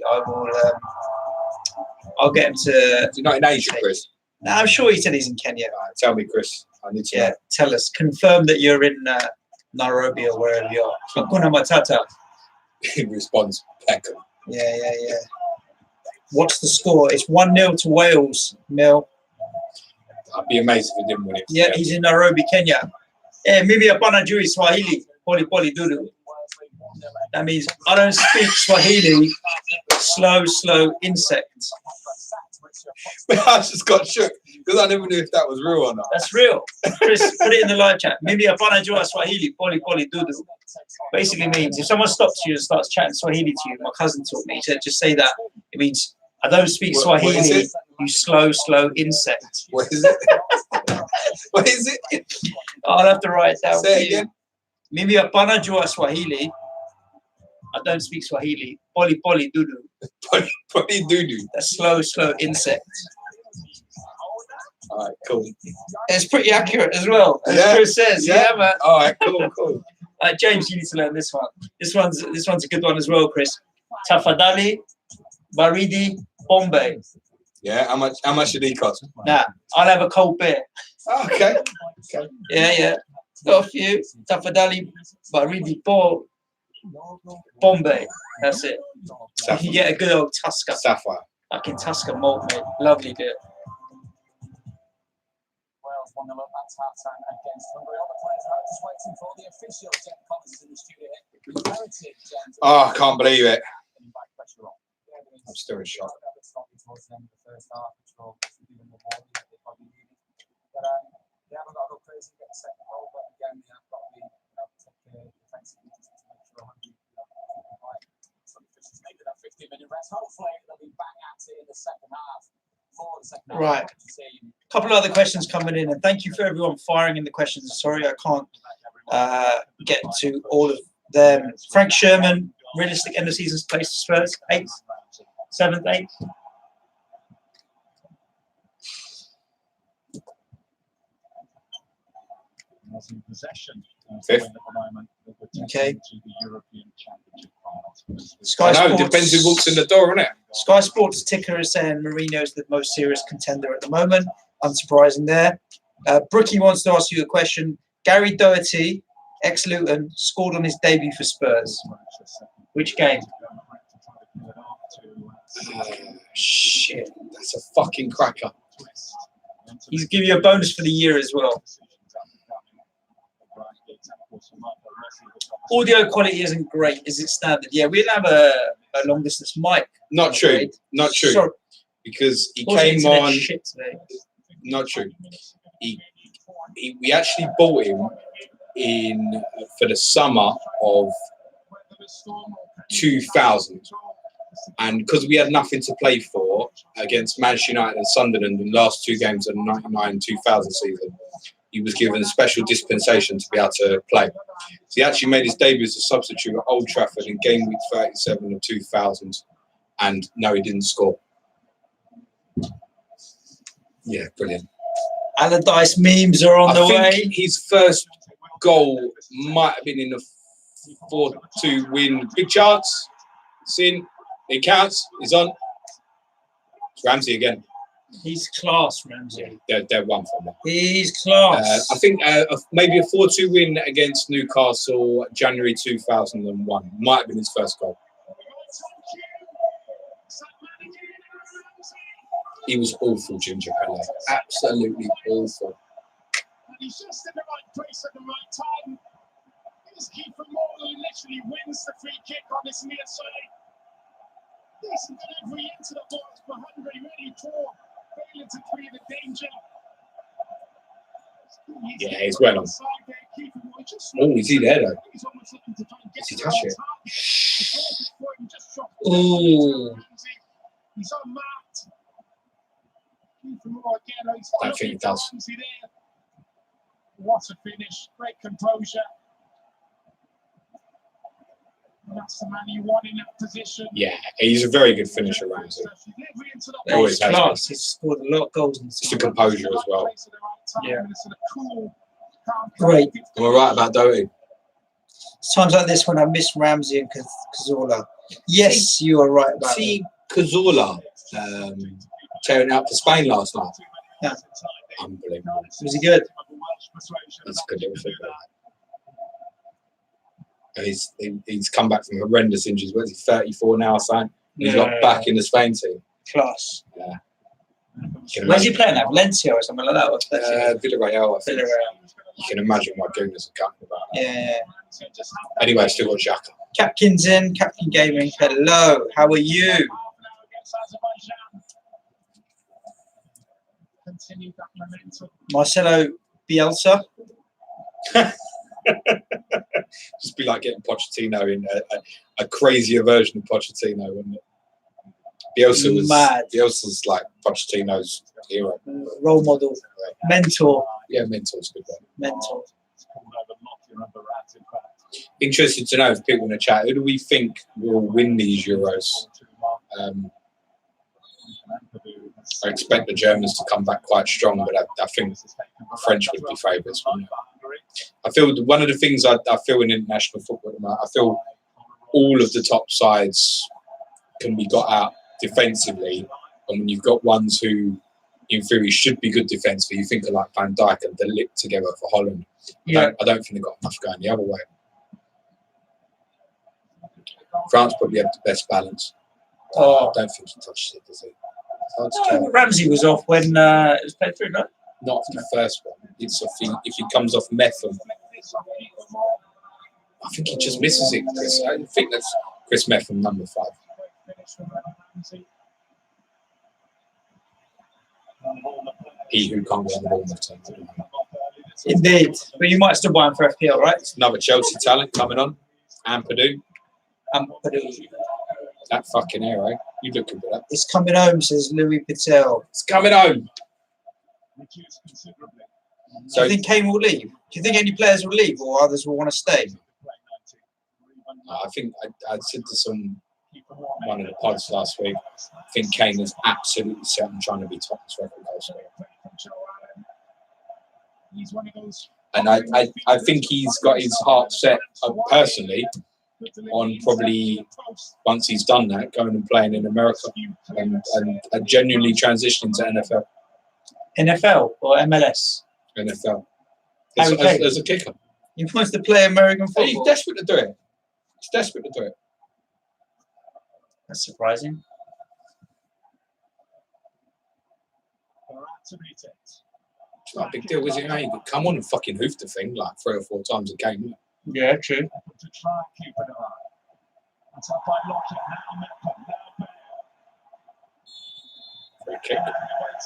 I'll get him to. You're not in Asia, Chris. No, I'm sure he said he's in Kenya. Tell me, Chris. I need to know. Tell us. Confirm that you're in Nairobi or wherever you are. Hakuna Matata. He responds, Peckham. Yeah. What's the score? It's 1-0 to Wales, Mel. I'd be amazed if he didn't win it. Yeah, he's in Nairobi, Kenya. Yeah, maybe a Banajuri Swahili. Poli Dulu. That means I don't speak Swahili. Slow insect. I just got shook because I never knew if that was real or not. That's real. Chris, put it in the live chat. Maybe a Banajuri Swahili. Poli Dulu. Basically means if someone stops you and starts chatting Swahili to you, my cousin taught me, he said, just say that. It means I don't speak Swahili. What is it? You slow insect. What is it? What is it? I'll have to write it down. Say it again. Maybe a Banajua Swahili. I don't speak Swahili. Poli Dulu. Poli Dulu. That's slow insect. All right, cool. It's pretty accurate as well, as Yeah. Chris says. Yeah, man. All right, cool. James, you need to learn this one. This one's a good one as well, Chris. Tafadali, Baridi, Bombay. Yeah, how much did he cost? Nah, I'll have a cold beer. Okay. Yeah. Got a few. Tafadali, Baridi, Bombay. That's it. You can get a good old Tusker. Sapphire. Fucking Tusker malt, mate. Lovely beer. 1-0 up. That's half-time against Hungary. All the players are just waiting for the official. Jeff Collins is in the studio here. Oh, I can't believe it. Pressure on. I'm still in shock. Towards the end of the first half, which will give them the ball that they probably needed. But they haven't got to go crazy and get the second goal, but again, they have got to be take defensively just to make sure Hungary so the officials make that 15-minute rest. Hopefully, they'll be back at it in the second half. Right. A couple of other questions coming in, and thank you for everyone firing in the questions. Sorry, I can't get to all of them. Frank Sherman, realistic end of season place to Spurs, 8th, 7th, 8th. In possession. 5th. Okay. Sky Sports, depends who walks in the door, innit? Sky Sports ticker is saying Mourinho's the most serious contender at the moment. Unsurprising there. Brookie wants to ask you a question. Gary Doherty, ex-Luton, scored on his debut for Spurs. Which game? Shit, that's a fucking cracker. He's give you a bonus for the year as well. Audio quality isn't great. Is it standard? Yeah, we didn't have a long distance mic. Not true. Not true. Sorry. Because he came on. Shit today. Not true. We actually bought him in for the summer of 2000, and because we had nothing to play for against Manchester United and Sunderland in the last 2 games of the 99-2000 season, he was given a special dispensation to be able to play. So he actually made his debut as a substitute at Old Trafford in game week 37 of 2000, and no, he didn't score. Yeah, brilliant. Allardyce memes are on the way. I think his first goal might have been in a 4-2 win. Big chance. It's in. It counts. He's on. It's Ramsey again. He's class, Ramsey. They're one for me. He's class. I think maybe a 4-2 win against Newcastle, January 2001. Might have been his first goal. He was awful, Ginger Pele. Absolutely awful. He's just in the right place at the right time. His keeper Morley literally wins the free kick on this near side. Decent delivery into the box for Hungary, really poor. Failing to clear the danger. Yeah, he's well on. Oh, is he there though? Does he touch it? Oh. He's on that. I don't think he does. What a finish. Great composure. That's the man you want in that position. Yeah, he's a very good finisher, Ramsey. Always class. He's scored a lot of goals. It's the composure as well. Yeah. Great. Am I right about Doherty? It's times like this when I miss Ramsey and Cazorla. Yes, you are right about See Cazorla tearing out for Spain last night. Yeah. Unbelievable. Was he good? That's a good little football. He's come back from horrendous injuries. What is he, 34 now, son? He's got back in the Spain team. Class. Yeah. Where's he playing now? Valencia or something like that? Villarreal, I think. Villarreal. You can imagine what Gooners are cutting about that. Yeah. Anyway, I've still got Xhaka. Captain's in. Captain Gaming. Hello. How are you? Marcelo Bielsa. Just be like getting Pochettino in a crazier version of Pochettino, wouldn't it? Bielsa was mad. Bielsa's like Pochettino's hero. Role model. Mentor. Yeah, mentor's a good one. Mentor. Interested to know if people in the chat, who do we think will win these Euros? I expect the Germans to come back quite strong, but I think the French would be favourites. I feel one of the things I feel in international football, I feel all of the top sides can be got out defensively, and when you've got ones who, in theory, should be good defensively, you think of like Van Dijk and De Ligt together for Holland. I don't think they've got enough going the other way. France probably have the best balance. I don't think he touched it, does he? Ramsey was off when it was played through, no? Not for the first one. it's if he comes off meth. I think he just misses it, Chris. I think that's Chris Metham, number 5. He who can't win the ball return. Indeed. But you might still buy him for FPL, right? Another Chelsea talent coming on. Ampadu. Ampadu. That fucking hero. You looking for that? It's coming home, says Louis Patel. It's coming home. So, do you think Kane will leave? Do you think any players will leave or others will want to stay? I think I said to one of the pods last week, I think Kane is absolutely set on trying to be Tottenham's record goal scorer. And I think he's got his heart set personally on probably, once he's done that, going and playing in America and genuinely transitioning to NFL. NFL or MLS? NFL. As a kicker. He wants to play American football. He's desperate to do it. He's desperate to do it. That's surprising. It's not a big deal, is it? You could come on and fucking hoof the thing like 3 or 4 times a game. Yeah, true.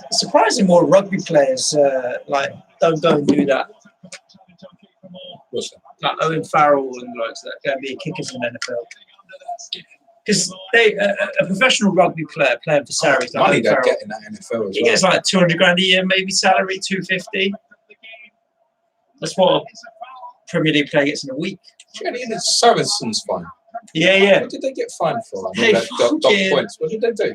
It's surprising more rugby players don't go and do that. What's that? Like Owen Farrell and like that, go and be kickers in the NFL. Because a professional rugby player playing for Sarries, like money Owen they Farrell, get in that NFL as he well. gets like 200 grand a year, maybe salary, 250. That's what a Premier League player gets in a week. Surely the Saracens fine. Yeah. What did they get fined for? They Dot points. What did they do?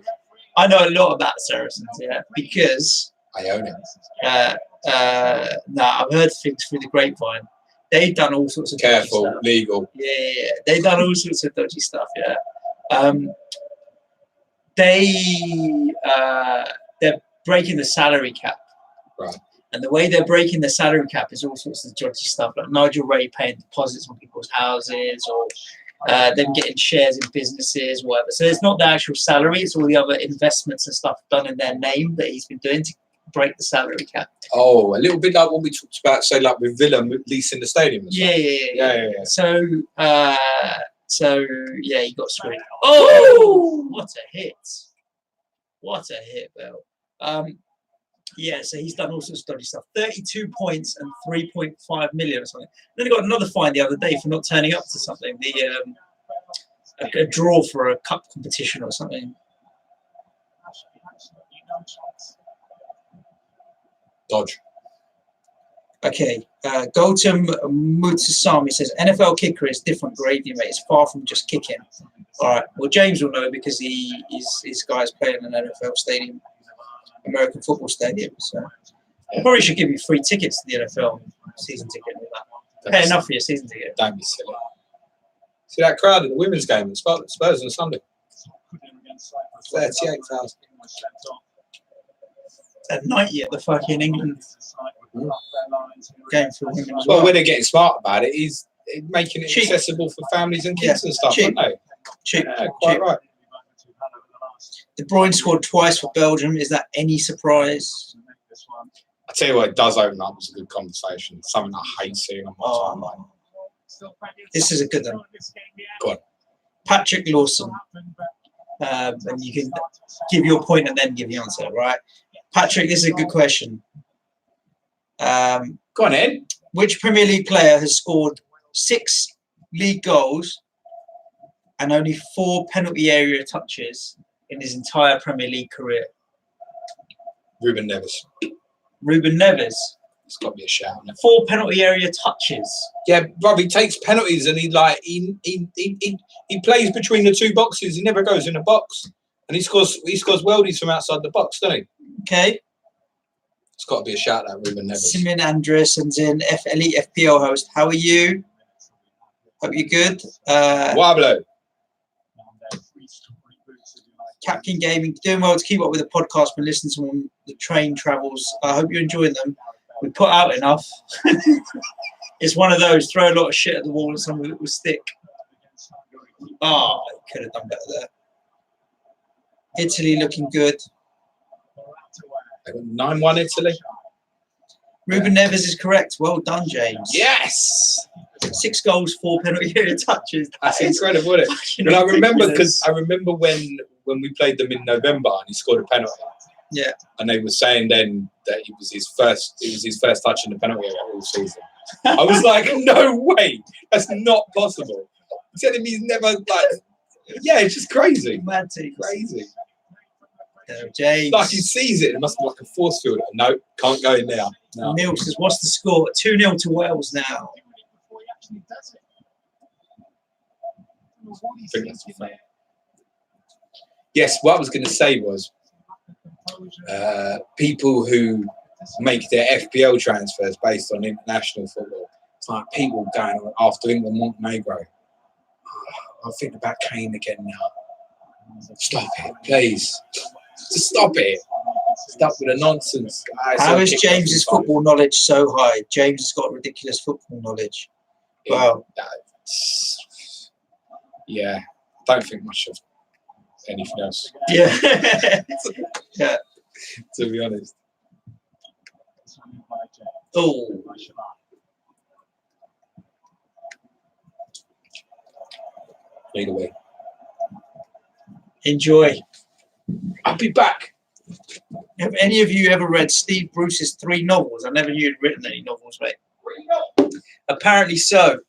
I know a lot about Saracens, yeah, because I own it. I've heard things through the grapevine. They've done all sorts of Careful, dodgy stuff. legal. Yeah. They've done all sorts of dodgy stuff, yeah. They're breaking the salary cap. Right. And the way they're breaking the salary cap is all sorts of dodgy stuff, like Nigel Ray paying deposits on people's houses or them getting shares in businesses, whatever. So it's not the actual salary, it's all the other investments and stuff done in their name that he's been doing to break the salary cap. Oh, a little bit like what we talked about, say, like with Villa leasing the stadium. Yeah. So he got screwed. Oh, what a hit! What a hit, Bill. So he's done all sorts of dodgy stuff. 32 points and 3.5 million or something. Then he got another fine the other day for not turning up to something. A draw for a cup competition or something. Dodge. Okay. Gautam Mutsasamy says NFL kicker is different gravy, mate. It's far from just kicking. All right. Well, James will know because his guy's playing in an NFL stadium, American football stadium. So I probably should give you free tickets to the NFL season ticket and all that. Pay enough for your season ticket. Don't be silly. See that crowd at the women's game at Spurs on Sunday? 38,000. At 90 at the fucking England game for women as Well, well. when they're getting smart about it, is making it Cheap. accessible for families and kids and stuff, cheap. aren't they? Cheap. Yeah, quite right. De Bruyne scored twice for Belgium. Is that any surprise? I tell you what, it does open up as a good conversation. Something I hate seeing on my timeline. This is a good one. Go on. Patrick Lawson. And you can give your point and then give the answer, right? Patrick, this is a good question. Go on, Ed. Which Premier League player has scored 6 league goals and only 4 penalty area touches in his entire Premier League career? Ruben Neves. Ruben Neves. It's got to be a shout. 4 penalty area touches. Yeah, Rob, he takes penalties and he plays between the 2 boxes. He never goes in a box. And he scores worldies from outside the box, doesn't he? Okay. It's got to be a shout out, Ruben Neves. Simon Andresen's in Elite FPL host. How are you? Hope you're good. Wablo. Captain Gaming, doing well to keep up with the podcast and listen to them on the train travels. I hope you're enjoying them. We put out enough. It's one of those, throw a lot of shit at the wall and some of it will stick. Oh, could have done better there. Italy looking good. 9-1 Italy. Ruben Neves is correct. Well done, James. Yes, 6 goals, 4 penalty area touches. that's incredible, isn't it? And I remember because I remember when we played them in November and he scored a penalty. Yeah. And they were saying then that it was his first touch in the penalty area all season. I was like, no way, that's not possible. Telling me he's never yeah, it's just crazy. Mad team. Crazy. James. Like he sees it, it must be like a force field. No, can't go in there. No. Neil says, what's the score? 2-0 to Wales now. I think that's fair. Yes, what I was going to say was people who make their FPL transfers based on international football. It's like people going on after England, Montenegro. I think about Kane again now. Stop it, please. Just stop it. Stop with the nonsense. How is James's football knowledge so high? James has got ridiculous football knowledge. Wow. Yeah, don't think much of anything else. Yeah. Yeah. To be honest. Oh. Either way. Enjoy. I'll be back. Have any of you ever read Steve Bruce's 3 novels? I never knew he'd written any novels, mate. Apparently so.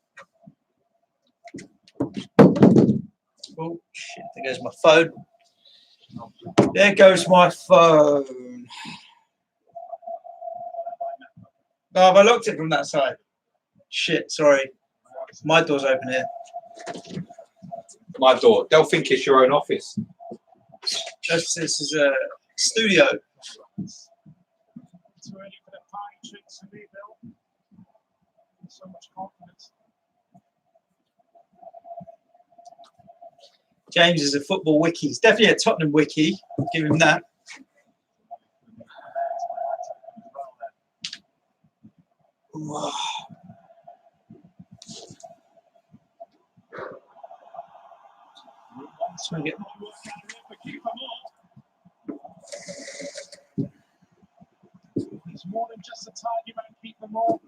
Oh, shit. There goes my phone. There goes my phone. Oh, have I locked it from that side? Shit, sorry. My door's open here. My door. They'll think it's your own office. This is a studio. James is a football wiki. He's definitely a Tottenham wiki. I'll give him that. Wow. Swing it. It's more than just a target man, keep them all.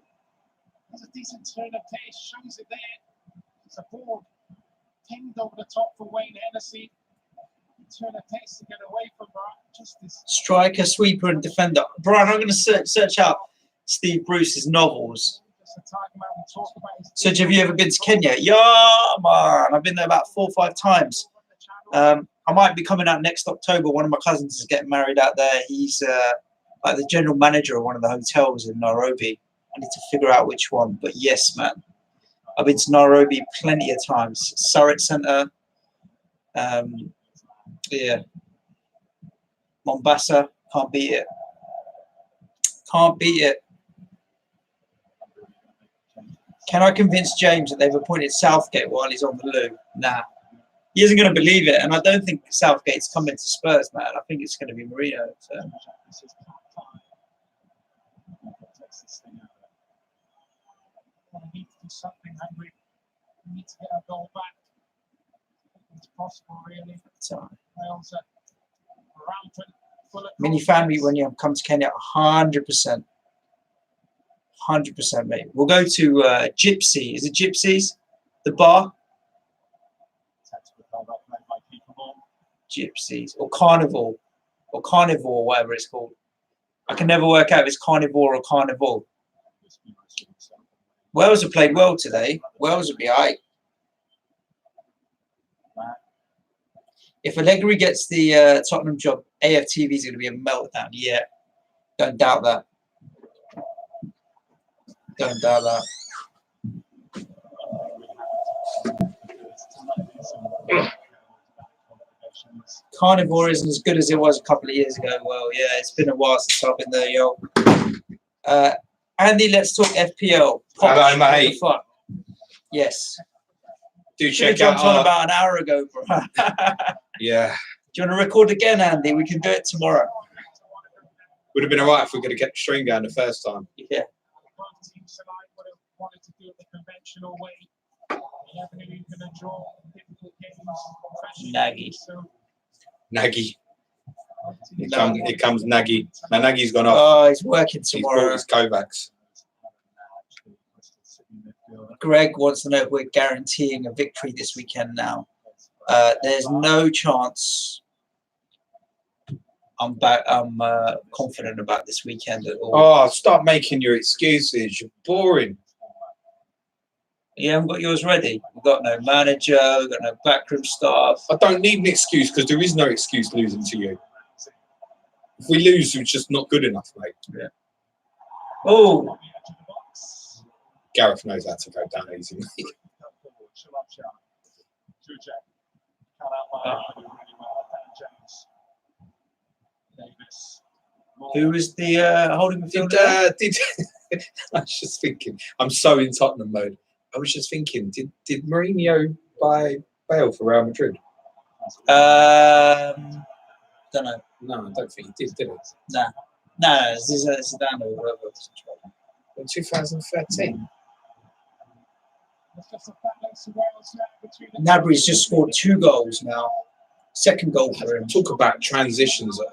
There's a decent turn of pace, shows it there. It's a ball pinged over the top for Wayne Hennessy. Turn of pace to get away from that. Just this Striker, sweeper, and defender. Brian, I'm going to search out Steve Bruce's novels. So, have you ever been to Kenya? Yeah, man. I've been there about 4 or 5 times. I might be coming out next October. One of my cousins is getting married out there. He's like the general manager of one of the hotels in Nairobi. I need to figure out which one. But yes, man. I've been to Nairobi plenty of times. Surrey Centre. Yeah. Mombasa. Can't beat it. Can't beat it. Can I convince James that they've appointed Southgate while he's on the loo? Nah. He isn't going to believe it. And I don't think Southgate's coming to Spurs, man. I think it's going to be Mourinho. So. We need to do something, Hungary. We need to get our goal back. It's possible, really. Wales are rampant. Mini family when you come to Kenya, 100%. 100%, mate. We'll go to Gypsy. Is it Gypsies? The bar? Gypsies. Or Carnival. Or Carnivore, whatever it's called. I can never work out if it's Carnivore or Carnival. Wales have played well today. Wales will be all right. If Allegri gets the Tottenham job, AFTV is going to be a meltdown. Yeah. Don't doubt that. Don't doubt that. Carnivore isn't as good as it was a couple of years ago. Well, yeah, it's been a while since I've been there, yo. Andy, let's talk FPL. Hello, mate. Yes. Do Should have check out jumped on about an hour ago, bro. Yeah. Do you want to record again, Andy? We can do it tomorrow. Would have been alright if we could have kept the string going the first time. Yeah. Both teams tonight would have wanted to do it the conventional way. You never knew you could draw difficult games. Nagy. So, Nagy. Here comes Nagy. Now Nagy's gone off. Oh, he's working He's brought tomorrow. his Kovacs. Greg wants to know if we're guaranteeing a victory this weekend now. There's no chance. I'm confident about this weekend at all. Oh, stop making your excuses. You're boring. You haven't got yours ready. We've got no manager, we've got no backroom staff. I don't need an excuse because there is no excuse losing to you. If we lose, it's just not good enough, mate. Yeah. Oh, Gareth knows how to go down easy. who is the holding midfielder? I was just thinking, I'm so in Tottenham mode. I was just thinking, did Mourinho buy Bale for Real Madrid? Don't know. No, I don't think he did he? No, Zidane or whatever. In 2013. Gnabry's just scored 2 goals now. Second goal for him. Talk about transitions of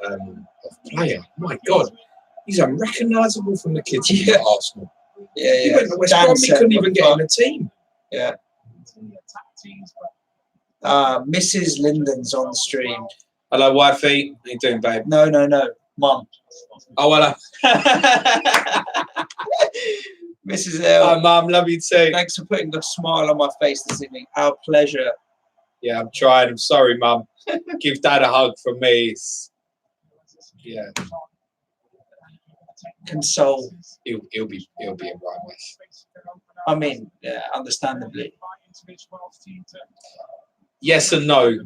player. My God, he's unrecognisable from the kids at Arsenal. Yeah, He went to West Brom, he couldn't even get in the team. Yeah. Mrs. Linden's on the stream. Hello, wifey. How you doing, babe? No, Mum. Oh, hello. Mrs. L. Hi, Mum. Love you too. Thanks for putting a smile on my face this evening. Our pleasure. Yeah, I'm trying. I'm sorry, Mum. Give Dad a hug from me. Yeah. Console. He'll be in right with. I mean, yeah, understandably. Yes and no.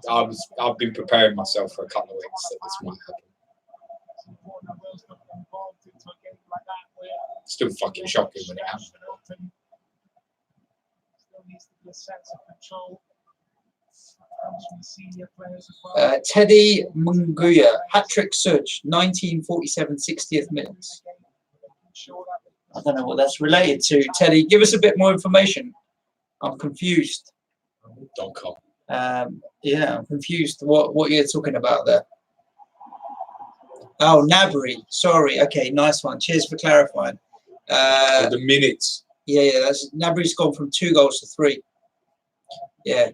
I've been preparing myself for a couple of weeks that this might happen. Still fucking shocking when it happened. Teddy Munguia, hat-trick Such, 1947, 60th minutes. I don't know what that's related to. Teddy, give us a bit more information. I'm confused. .com. Yeah, I'm confused what you're talking about there. Oh, Gnabry. Sorry. Okay, nice one. Cheers for clarifying. The minutes. Yeah. That's Gnabry's gone from 2 goals to 3. Yeah,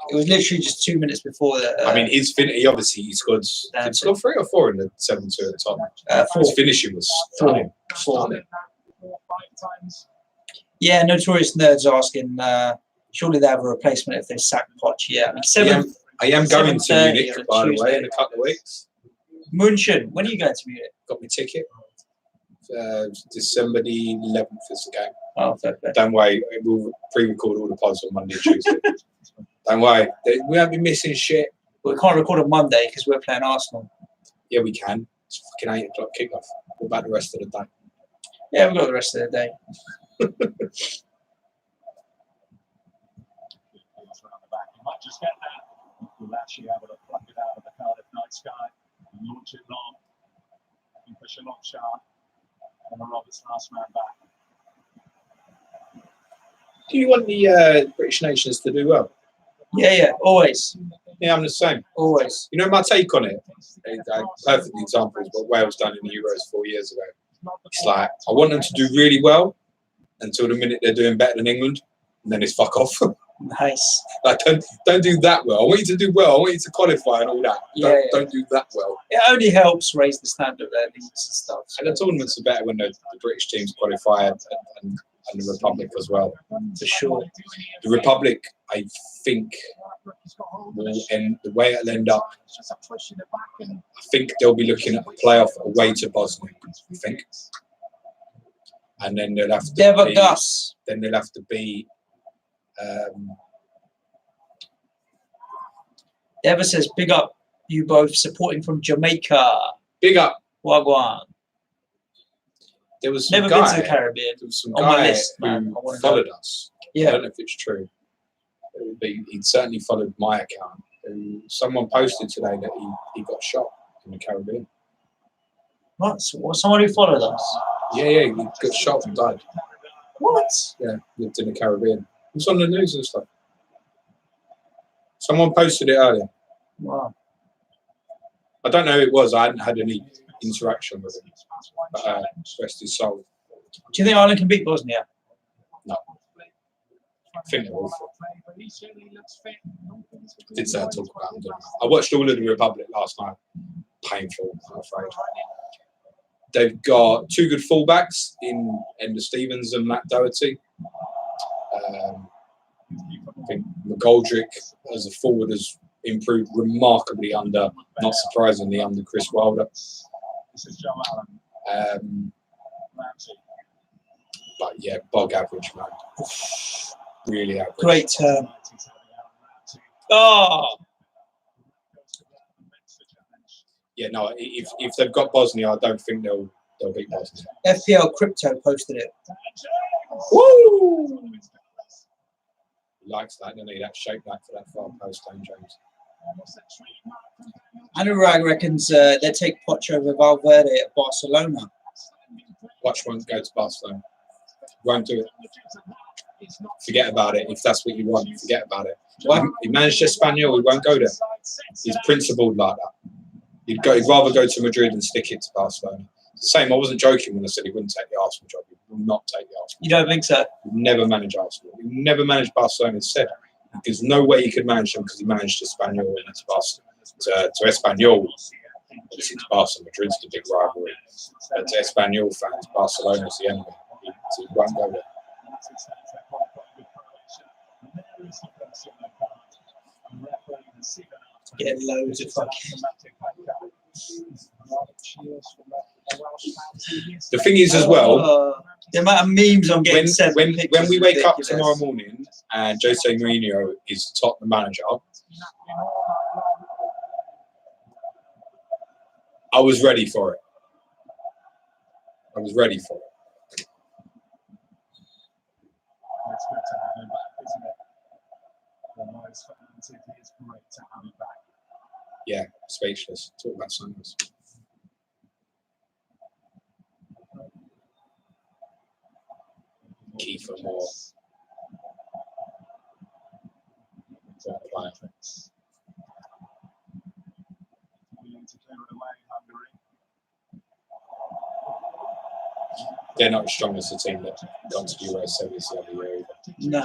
it was literally just 2 minutes before that. I mean, he scored 3 or 4 in the 7-2 at the top. 4. His finishing was stunning. 4. Yeah, Notorious Nerds asking, surely they have a replacement if they sack Poch. Yeah, I mean, I am going to Munich, by the way, in a couple of weeks. München, when are you going to Munich? Got my ticket. December the 11th is the game. Oh, fair. Don't worry, we'll pre-record all the pods on Monday and Tuesday. Don't worry, we won't be missing shit. We can't record on Monday because we're playing Arsenal. Yeah, we can. It's fucking 8 o'clock kickoff. What about the rest of the day? Yeah, we've got the rest of the day. Might just get that. We'll actually able to pluck it out of the Cardiff night sky and launch it long. And push a long shot. And the Roberts last man back. Do you want the British nations to do well? Yeah, always. Yeah, I'm the same. Always. You know my take on it? Perfect example is what Wales done in the Euros 4 years ago. It's like, I want them to do really well until the minute they're doing better than England, and then it's fuck off. Nice. Like, don't do that well. I want you to do well. I want you to qualify and all that. Don't do that well. It only helps raise the standard of their leagues and stuff. And the tournaments are better when the British teams qualify and the Republic as well. For sure. The Republic, I think, will end the way it'll end up. I think they'll be looking at a playoff away to Bosnia. I think, and then they'll have to be. Deva says, "Big up you both, supporting from Jamaica. Big up, Wagwan." There was some Never guy, been to the Caribbean. There was some on my guy list, man. who followed us. Yeah. I don't know if it's true. He'd certainly followed my account. Someone posted today that he got shot in the Caribbean. What? Someone who followed us? Yeah, he got shot and died. What? Yeah, lived in the Caribbean. It was on the news and stuff. Someone posted it earlier. Wow. I don't know who it was. I hadn't had any interaction with him. But rest his soul. Do you think Ireland can beat Bosnia? No. I think they're awful. Did talk about them. I watched all of the Republic last night. Painful, I'm afraid. They've got 2 good fullbacks in Enda Stevens and Matt Doherty. I think McGoldrick as a forward has improved remarkably under, not surprisingly, under Chris Wilder. But yeah, bog average, man. Really average. Great term. Oh! Yeah, no, if they've got Bosnia, I don't think they'll beat Bosnia. FPL Crypto posted it. Woo! He likes that, doesn't he? That shake back for that far post, Dan James. Anurag reckons they take Poch over Valverde at Barcelona. Poch won't go to Barcelona. Won't do it. Forget about it. If that's what you want, forget about it. Why? He managed Espanyol, he won't go there. He's principled like that. He'd rather go to Madrid and stick it to Barcelona. It's the same. I wasn't joking when I said he wouldn't take the Arsenal job. He will not take the Arsenal. You don't think so? He'd never manage Arsenal. He never managed Barcelona instead. There's no way he could manage them because he managed Espanyol and to Espanyol. Obviously, to Barcelona, Madrid's the big rivalry. But to Espanyol fans, Barcelona's the enemy. He won't go there. Get loads of fucking. The thing is, as well, the amount of memes I'm getting sent. When we wake up tomorrow morning and Jose Mourinho is Tottenham manager, I was ready for it. I was ready for it. It's good to have him back, isn't it? For most fans, it is great to have him back. Yeah, speechless. Talk about Sanders. Kiefer Moore. What a player. Willing to clear it away, Hungary. They're not as strong as the team that got to the US semis the other year. No.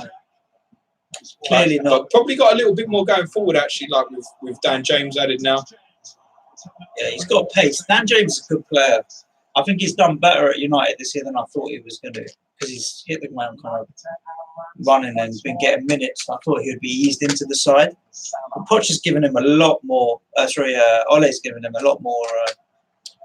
Clearly not. But probably got a little bit more going forward, actually, like with Dan James added now. Yeah, he's got pace. Dan James is a good player. I think he's done better at United this year than I thought he was going to, because he's hit the ground kind of running and been getting minutes. I thought he would be eased into the side. But Poch has given him a lot more. Ole's given him a lot more.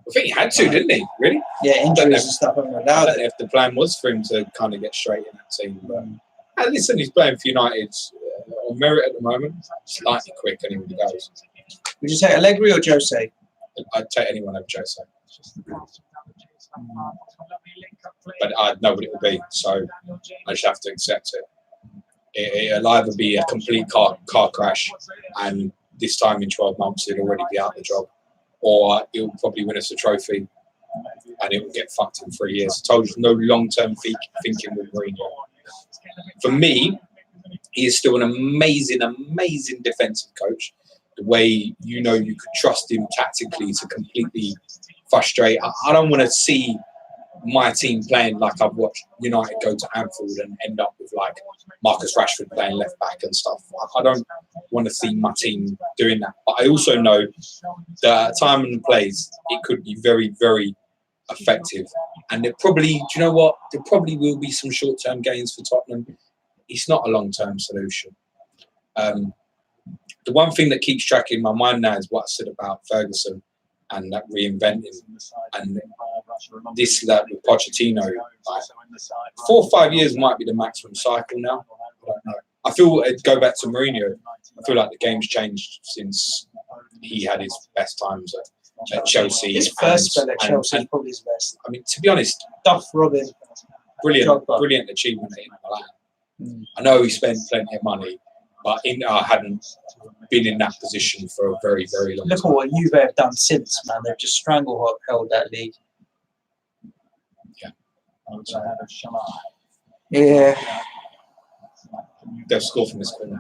I think he had to, didn't he? Really? Yeah, injuries and stuff haven't I allowed don't know it. if the plan was for him to kind of get straight in that team. But listen, he's playing for United on merit at the moment. Slightly quick, and he really goes. Would you say Allegri or Jose? I'd take anyone over Jose. But I know what it will be, so I just have to accept it. It'll either be a complete car crash, and this time in 12 months he'll already be out of the job, or he'll probably win us a trophy and it will get fucked in 3 years. I told you, no long-term thinking with Mourinho. For me, he is still an amazing, amazing defensive coach. The way you could trust him tactically to completely frustrate. I don't want to see my team playing like I've watched United go to Anfield and end up with like Marcus Rashford playing left back and stuff. I don't want to see my team doing that. But I also know that at time and place, it could be very, very effective. And it probably, do you know what? There probably will be some short-term gains for Tottenham. It's not a long-term solution. The one thing that keeps tracking my mind now is what I said about Ferguson and that reinventing. And this with Pochettino, like 4 or 5 years might be the maximum cycle now. I don't know. I feel, go back to Mourinho, I feel like the game's changed since he had his best times at Chelsea. His first spell at Chelsea is probably his best. I mean, to be honest, Duff Robin. Brilliant achievement at Inter Milan. I know he spent plenty of money, but Inter hadn't been in that position for a very, very long time. Look at what Juve have done since, man. They've just strangled that league. Yeah. Yeah. They'll score from this corner.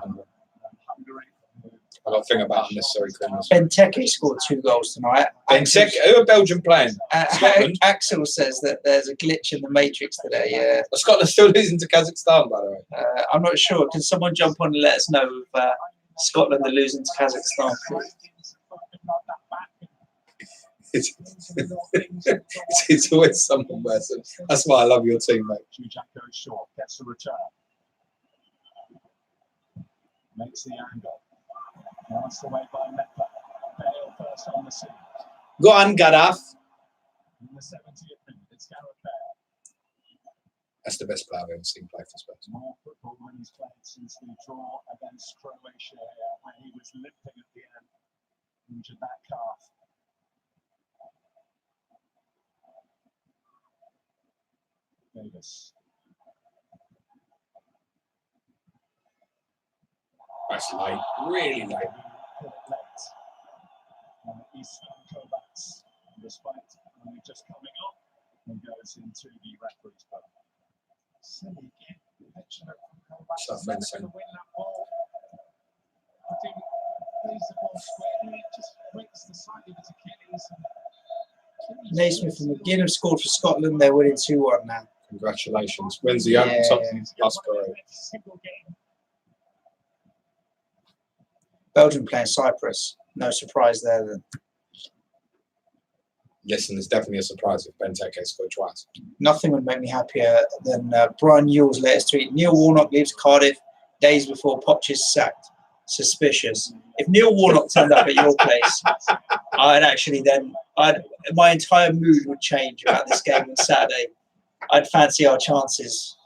I got a thing about unnecessary criminals. Benteke scored 2 goals tonight. Benteke, who are Belgium playing? Scotland? Axel says that there's a glitch in the matrix today. Yeah, Scotland still losing to Kazakhstan, by the way. I'm not sure. Can someone jump on and let us know if Scotland are losing to Kazakhstan? It's always someone worse. That's why I love your team, mate. Jack goes short, gets the return. Makes the angle. Passed away by Lepper. Bale first on the scene. Go on, Gaddafi. In the 70th minute, it's Gareth Bale. That's the best player I've ever seen play for Spurs. More football when he's played since the draw against Croatia, where he was limping at the end. Injured that calf. Davis. That's late, really late. Eastern Kovacs, despite only just coming up, and goes into the referee's book. Silly again, petulant from Kovacs. Never going to win that ball. I think plays the ball squarely, just breaks the side of his Achilles. Naismith and McGinn have scored for Scotland. They're winning 2-1 now. Congratulations. When's the Tottenham Hotspur? Belgium playing Cyprus. No surprise there then. Listen, it's definitely a surprise if Benteke scored twice. Nothing would make me happier than Brian Newell's latest tweet. Neil Warnock leaves Cardiff days before Poch is sacked. Suspicious. If Neil Warnock turned up at your place, my entire mood would change about this game on Saturday. I'd fancy our chances.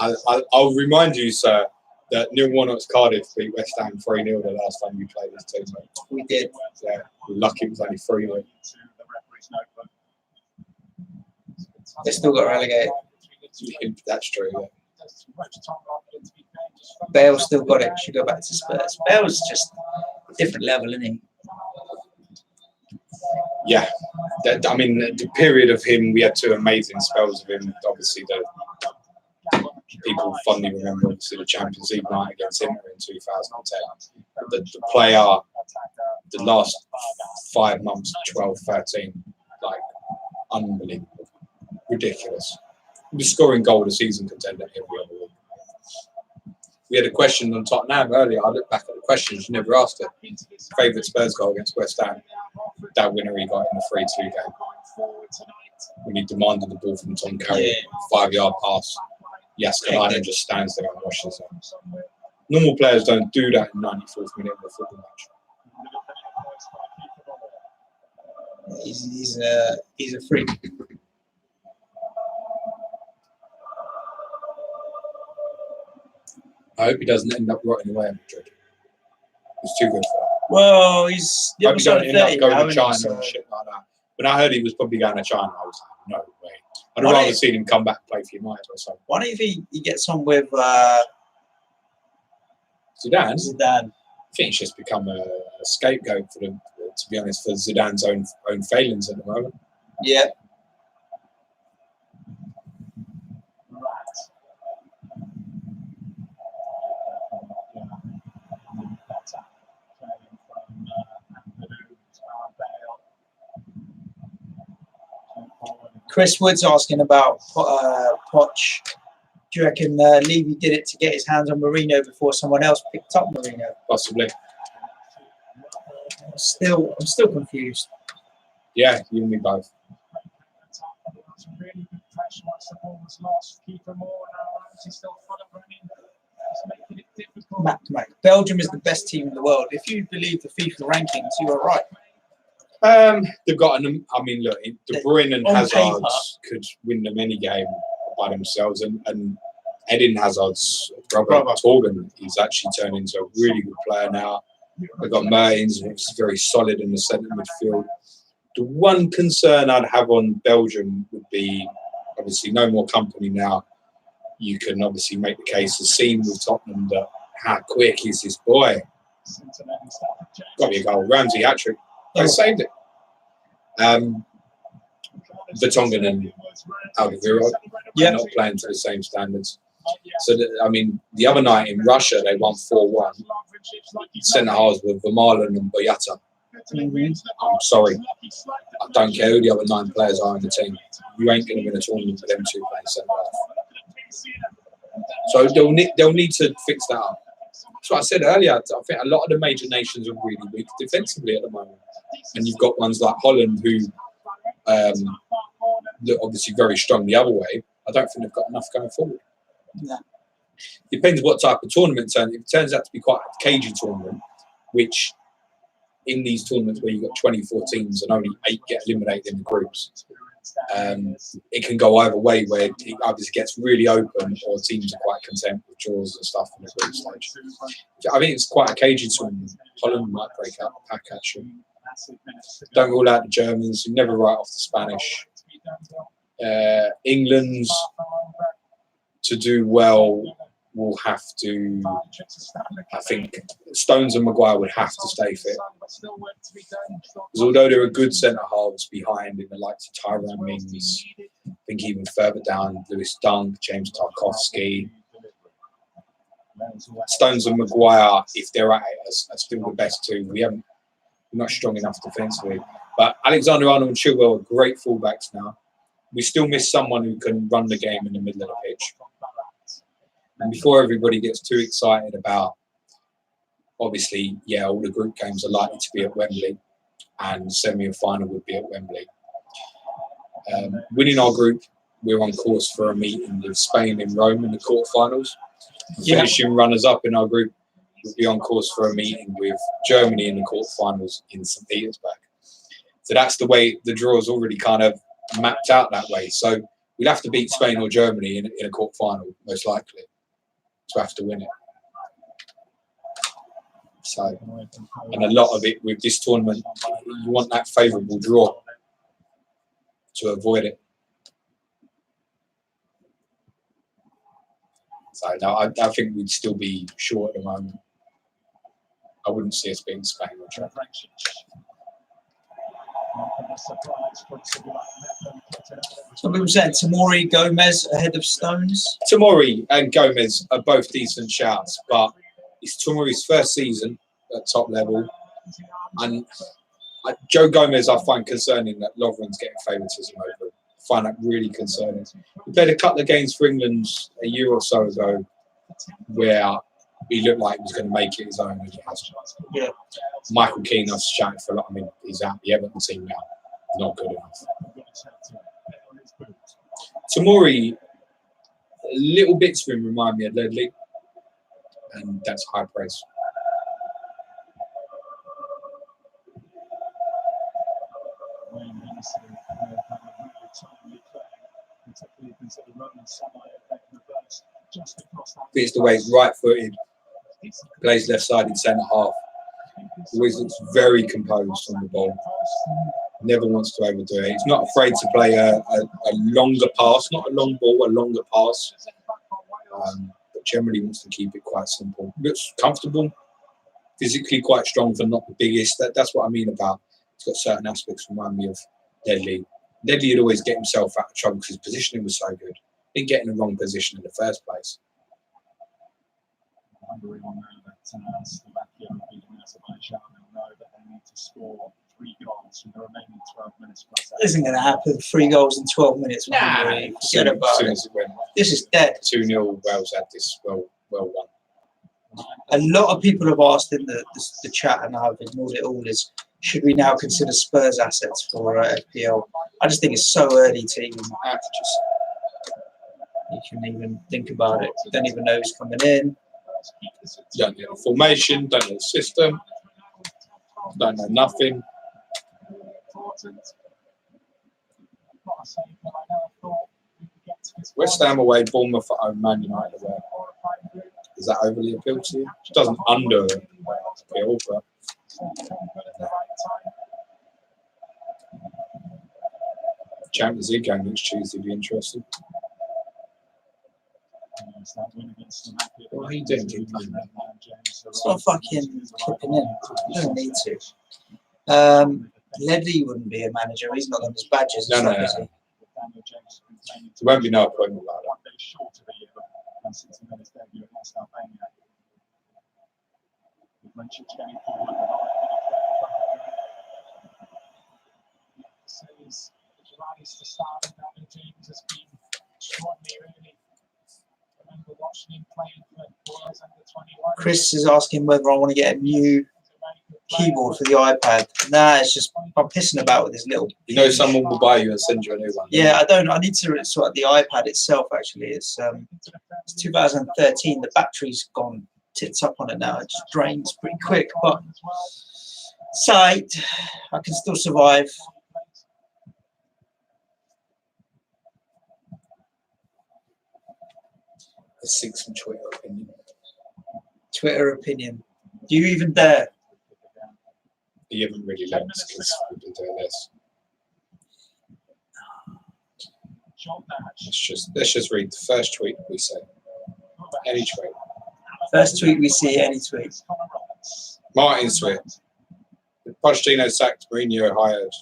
I'll remind you, sir, that Neil Warnock's Cardiff beat West Ham 3-0 the last time you played this team. Mate. We did. Yeah, we're lucky it was only 3-0. They still got relegated. That's true, yeah. Bale still got it. Should go back to Spurs. Bale's just a different level, isn't he? Yeah. I mean, the period of him, we had 2 amazing spells of him. Obviously, the people fondly remember obviously the Champions League night against Inter in 2010. The player, the last 5 months, 12, 13, like unbelievable, ridiculous. He was scoring goal of the season contender every other week. We had a question on Tottenham earlier. I looked back at the questions, you never asked it. Favourite Spurs goal against West Ham. That winner he got in the 3-2 game. When he demanded the ball from Tom Carey, 5-yard pass. Yaskalainen just stands there and washes it. Normal players don't do that in 94th minute of a football match. He's a freak. I hope he doesn't end up rotting away in Madrid. He's too good for that. Well, he's the I hope other he side don't of end up 30 going now, to China so. and shit like that. When I heard he was probably going to China, I was like, no way. I'd rather seen him come back and play for United or something. Why don't you think he gets on with Zidane? Zidane? I think he's just become a scapegoat for them, to be honest, for Zidane's own failings at the moment. Yeah. Chris Wood's asking about Poch. Do you reckon Levy did it to get his hands on Mourinho before someone else picked up Mourinho? Possibly. I'm still confused. Yeah, you and me both. Mac. Belgium is the best team in the world. If you believe the FIFA rankings, you are right. They've got I mean, look, De Bruyne and Hazard could win them any game by themselves, and Eden Hazard's brother Torgan is actually turned into a really good player now. They've got Mertens, who's very solid in the centre midfield. The one concern I'd have on Belgium would be obviously no more company now. You can obviously make the case, as seen with Tottenham, that how quick is this boy? Got to be a goal. Ramsey hat-trick. They saved it. Vertonghen and Alderweireld are not playing to the same standards. So, I mean, the other night in Russia, they won 4-1. Centre halves were Vermaelen and Boyata. I'm sorry. I don't care who the other 9 players are in the team. You ain't going to win a tournament with them 2 playing centre half. So they'll need to fix that up. That's what I said earlier. I think a lot of the major nations are really weak defensively at the moment. And you've got ones like Holland who look obviously very strong the other way. I don't think they've got enough going forward. No. Depends what type of tournament it turns. If it turns out to be quite a cagey tournament, which in these tournaments where you've got 24 teams and only 8 get eliminated in the groups, it can go either way, where it obviously gets really open or teams are quite content with draws and stuff in the group stage. I think it's quite a cagey tournament. Holland might break out the pack, actually. Don't rule out the Germans. You never write off the Spanish. England's to do well will have to, I think Stones and Maguire would have to stay fit. Because although there are good centre halves behind in the likes of Tyrone Mings, I think even further down, Lewis Dunk, James Tarkowski, Stones and Maguire, if they're at it, are still the best 2. We're not strong enough defensively. But Alexander-Arnold and Chilwell are great fullbacks now. We still miss someone who can run the game in the middle of the pitch. And before everybody gets too excited about, obviously, yeah, all the group games are likely to be at Wembley, and the semi-final would be at Wembley. Winning our group, we're on course for a meeting with Spain in Rome in the quarterfinals. Finishing runners-up in our group, we'll be on course for a meeting with Germany in the quarterfinals in St. Petersburg. So that's the way the draw is already kind of mapped out that way. So we'd have to beat Spain or Germany in a quarterfinal, most likely, to have to win it. So, and a lot of it with this tournament, you want that favourable draw to avoid it. So no, I think we'd still be short at the moment. I wouldn't see us beating Spain or Germany. Some people saying Tamori, Gomez ahead of Stones. Tamori and Gomez are both decent shouts, but it's Tamori's first season at top level. And Joe Gomez, I find concerning that Lovren's getting favouritism over him. I find that really concerning. He played a couple of games for England a year or so ago where he looked like he was going to make it his own, and he hasn't. Yeah. Michael Keane, I was shouting for a lot. I mean, he's out the Everton team now. Not good enough. Tamori, little bits of him remind me of Ledley, and that's high praise. It's the way he's right-footed, plays left-sided centre half. Always looks very composed on the ball. Never wants to overdo it. He's not afraid to play a longer pass, not a long ball, a longer pass. But generally wants to keep it quite simple. Looks comfortable, physically quite strong for not the biggest. That's what I mean about. It's got certain aspects remind me of Ledley. Ledley would always get himself out of trouble because his positioning was so good. Didn't get in the wrong position in the first place. Hungary will know that Slovakia will be in Azerbaijan. They'll know that they need to score 3 goals in the remaining 12 minutes plus. Isn't going to happen. 3 goals in 12 minutes. Forget about it. This is dead. 2-0. Wales had this well won. A lot of people have asked in the chat, and I've ignored it all, is should we now consider Spurs assets for FPL? I just think it's so early to even have to just, you can even think about it. You don't even know who's coming in. You don't know the formation, don't know the system, don't know nothing. West Ham away, Bournemouth at home, Man United away. Does that overly appeal to you? It doesn't under appeal, but Champions League game next Tuesday would be interesting. What are you doing? It's not fucking clipping in. You don't need to. Ledley wouldn't be a manager. He's not on his badges. No. There won't be no appointment like that. 60 minutes debut against Albania. With Manchurian getting forward, the says the rise to start and Daniel James has been extraordinary, really. Remember watching him playing for Wales under 21. Chris is asking whether I want to get a new keyboard for the iPad. Nah, it's just I'm pissing about with this little. You know, someone will buy you and send you a new one. Yeah, I don't. I need to sort out the iPad itself. Actually, it's 2013. The battery's gone tits up on it now. It just drains pretty quick, but sight, I can still survive. A 6 from Twitter opinion. Twitter opinion. Do you even dare? You haven't really learned because we've been doing this. Let's just read the first tweet we say. Any tweet. First tweet we see, any tweet. Martin's tweet. Pochettino sacked, Mourinho hired.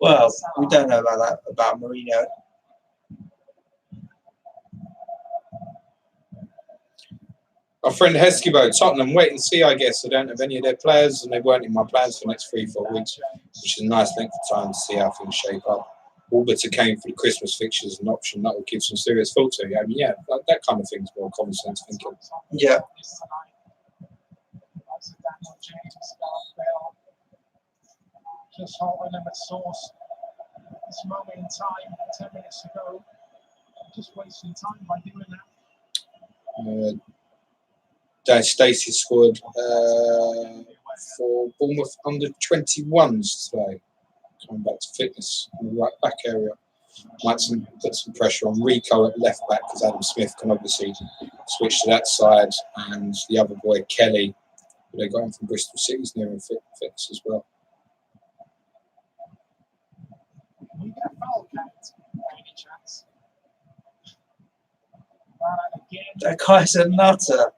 Well, we don't know about that, about Mourinho. Our friend Heskebo, Tottenham, wait and see, I guess. I don't have any of their players and they weren't in my plans for the next 3-4 weeks, which is a nice length of time to see how things shape up. Albert came for the Christmas fixtures, an option that will give some serious thought to. I mean, yeah, that kind of thing is more common sense thinking. Yeah. Just holding them at source. This moment in time, 10 minutes to go. Just wasting time by doing that. Dan Stacey scored for Bournemouth under 21s today. Coming back to fitness in the right back area. Might put some pressure on Rico at left back because Adam Smith can obviously switch to that side, and the other boy Kelly, who they got him from Bristol City, is near in fitness as well. We get a foul count by any chance. That guy's a nutter.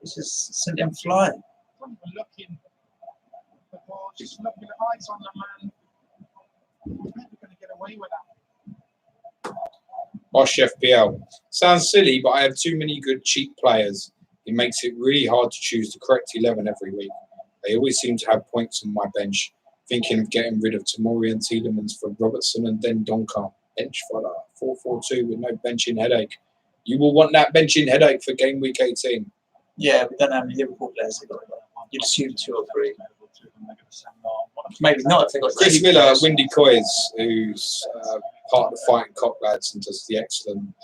It's just sent him flying. Not even looking at the ball, just looking at eyes on the man. He's never going to get away with that. Bosh FPL. Sounds silly, but I have too many good cheap players. It makes it really hard to choose the correct 11 every week. They always seem to have points on my bench. Thinking of getting rid of Tomori and Tielemans for Robertson and then Donker. Bench fodder. 4-4-2 with no benching headache. You will want that benching headache for game week 18. Yeah, we don't have any Liverpool players. You'd assume 2 or 3. Maybe not if they got Chris Miller, Windy Coys, who's part of the Fighting Cock lads and does the excellent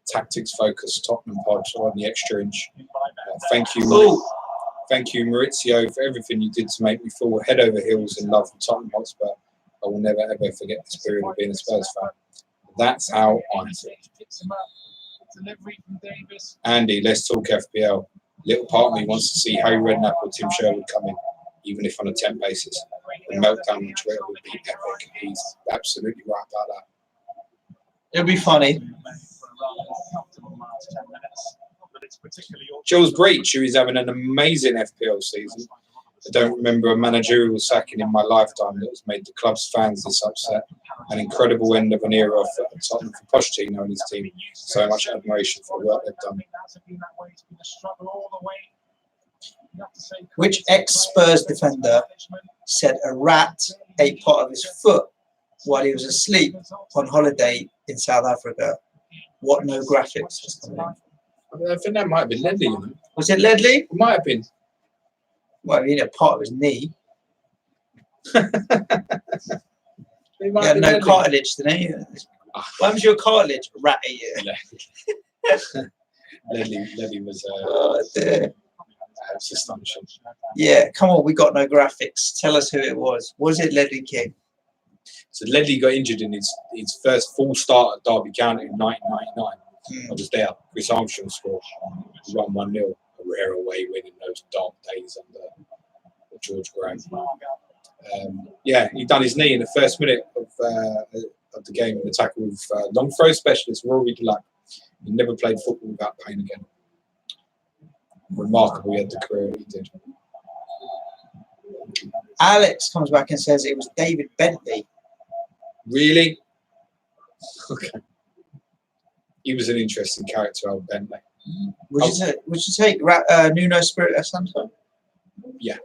tactics-focused Tottenham pod on the extra inch. Thank you, thank you, Maurizio, for everything you did to make me fall head over heels in love with Tottenham Hotspur. I will never ever forget this period of being a Spurs fan. That's how I feel. Andy, let's talk FPL. Little part of me wants to see Harry Redknapp or Tim Sherwood come in, even if on a temp basis. The meltdown on Twitter would be epic. He's absolutely right about that. It'll be funny. Jules Breach, who is having an amazing FPL season. I don't remember a managerial sacking in my lifetime that has made the club's fans this upset. An incredible end of an era for Tottenham for Pochettino and his team. So much admiration for the work they've done. Which ex-Spurs defender said a rat ate part of his foot while he was asleep on holiday in South Africa? What no graphics just coming in? I think that might have been Ledley, you know. Was it Ledley? It might have been. Well, he had a part of his knee. He had no cartilage, didn't he? When was your cartilage? Rat ate it. Ledley was it's astonishing. Yeah, come on, we got no graphics. Tell us who it was. Was it Ledley King? So Ledley got injured in his first full start at Derby County in 1999. I was there. Chris Armstrong scored. He won 1-0. A rare away win in those dark days under George Graham. Yeah, he done his knee in the first minute of the game in the tackle with long throw specialist Rory Delac. He never played football without pain again. Remarkable, he had the career he did. Alex comes back and says it was David Bentley. Really? Okay. He was an interesting character, old Bentley. Would you take Nuno Espirito Santo? Yeah.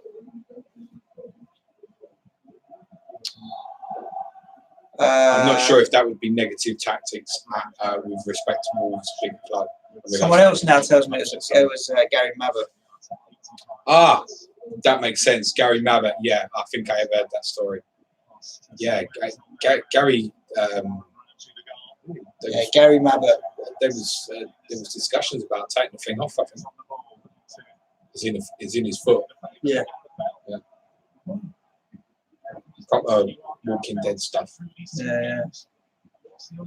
I'm not sure if that would be negative tactics with respect to Wolves' big club. Someone else now tells me it was Gary Mabber. Ah, that makes sense. Gary Mabber. Yeah, I think I have heard that story. Yeah, Gary. Gary Mabber. There was discussions about taking the thing off. I think it's in his foot. Yeah. Proper Walking Dead stuff. Yeah. You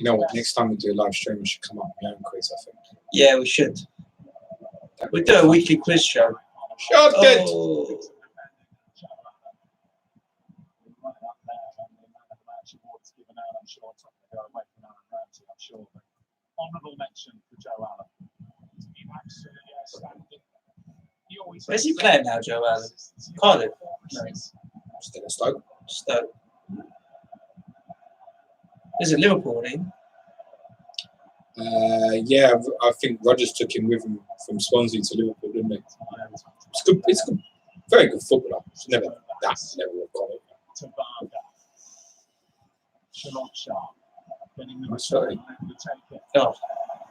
know what? Next time we do a live stream, we should come up with our own quiz. I think. Yeah, we should. We'll do a weekly quiz show. Shut it. Honourable mention for Joe Allen. Where's he playing now, Joe Allen? Cardiff? No. Still a Stoke. Stoke. Is it Liverpool, isn't he? Yeah, I think Rodgers took him with him from Swansea to Liverpool, didn't he? It's good. It's good. Very good footballer. It's never that level of quality. I'm sorry. Oh,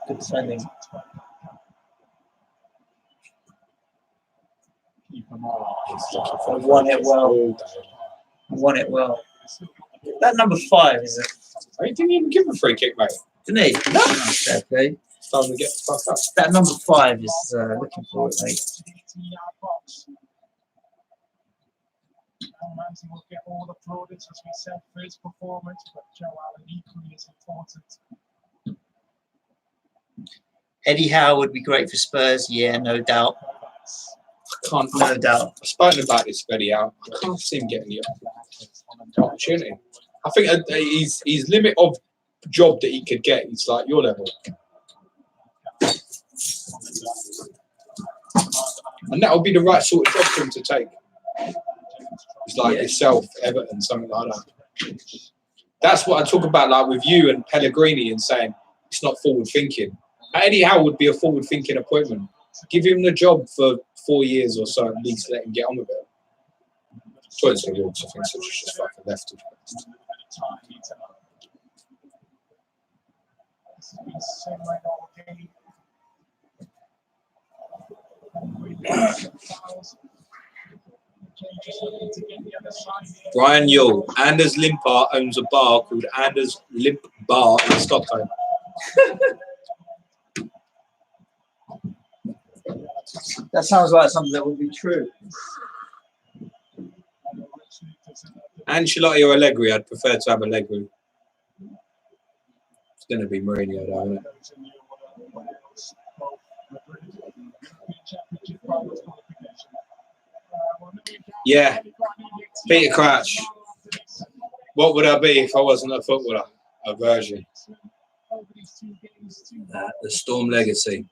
good defending. Won it well. Won it well. That number 5 is a. He didn't even give a free kick, mate. Didn't he? No. Okay. Starting to get the fuck up. That number 5 is looking for it, mate. Ramsey will get all the plaudits, as we said, for his performance, but Joe Allen equally is important. Eddie Howe would be great for Spurs. Yeah, no doubt. No doubt. I've spoken about this Eddie out. I can't see him getting the opportunity. I think his limit of job that he could get is like your level. And that would be the right sort of job for him to take. It's like yourself, Everton, something like that. That's what I talk about, like with you and Pellegrini, and saying it's not forward thinking. Eddie Howe would be a forward thinking appointment. Give him the job for 4 years or so, at least let him get on with it. Towards the Wolves, I think, so just fucking left. Brian Yule. Anders Limpar owns a bar called Anders Limp Bar in Stockholm. That sounds like something that would be true. Ancelotti or Allegri? I'd prefer to have Allegri. It's going to be Mourinho, though, isn't it? Yeah. Peter Crouch. What would I be if I wasn't a footballer? A version. The Storm Legacy.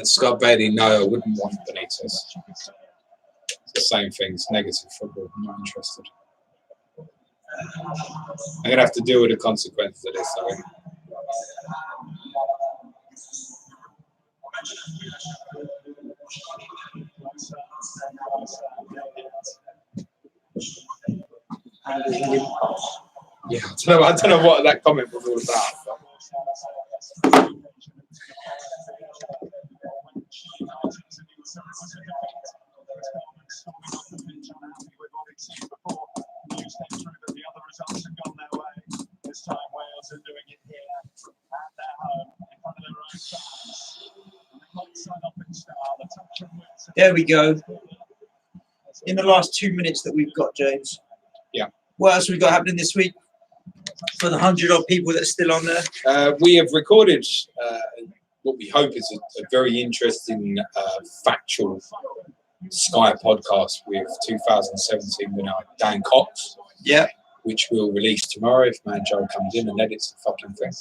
Scott Bailey, no, I wouldn't want Benitez. It's the same thing. It's negative football. I'm not interested. I'm going to have to deal with the consequences of this, I think. Yeah, I don't know what that comment was all about. But. There we go. In the last 2 minutes that we've got, James. Yeah. What else have we got happening this week for the 100-odd people that are still on there? We have recorded what we hope is a very interesting, factual Sky podcast with 2017 winner Dan Cox. Yeah. which we'll release tomorrow if Managerial comes in and edits the fucking thing.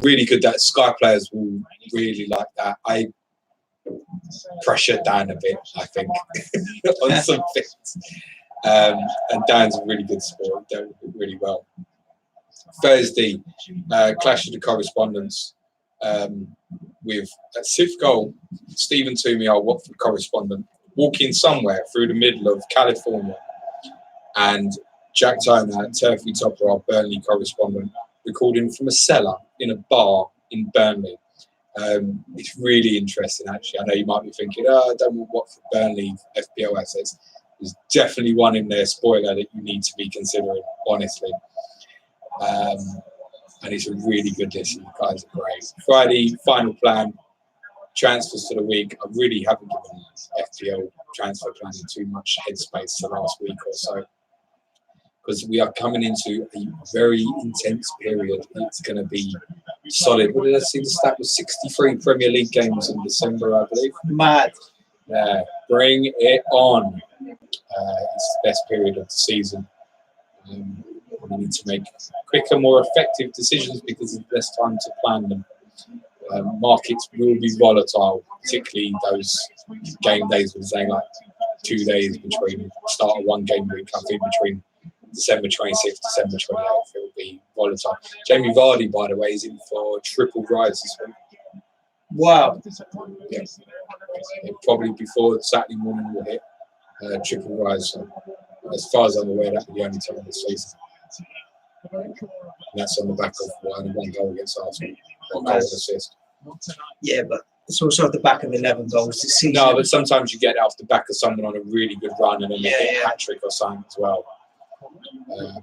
Really good. That Sky players will really like that. I pressure Dan a bit, I think, on some things. And Dan's a really good sport. He does it really well. Thursday, clash of the correspondents with at 6th goal, Stephen Toomey, our Watford correspondent, walking somewhere through the middle of California, and Jack Toner, Turfy Topper, our Burnley correspondent, recording from a cellar in a bar in Burnley. It's really interesting, actually. I know you might be thinking, I don't want Watford Burnley FPL assets. There's definitely one in there, spoiler, that you need to be considering, honestly. And it's a really good listen. You guys are great. Friday, final plan, transfers for the week. I really haven't given FPL transfer planning too much headspace the last week or so, because we are coming into a very intense period. It's going to be solid. What did I see? The stat was 63 Premier League games in December, I believe. Mad. Yeah, bring it on. It's the best period of the season. We need to make quicker, more effective decisions because there's less time to plan them. Markets will be volatile, particularly those game days. We're saying like 2 days between start of one game week. I think between December 26th, December 28th, it will be volatile. Jamie Vardy, by the way, is in for triple rise this week. Wow. Yeah. Probably before Saturday morning will hit triple rise. So as far as I'm aware, that'll be the only time this season. And that's on the back of one goal against Arsenal, one goal and assist. Yeah, but it's also at the back of 11 goals this season. No, but sometimes you get it off the back of someone on a really good run and then they hit a hat-trick or something as well. I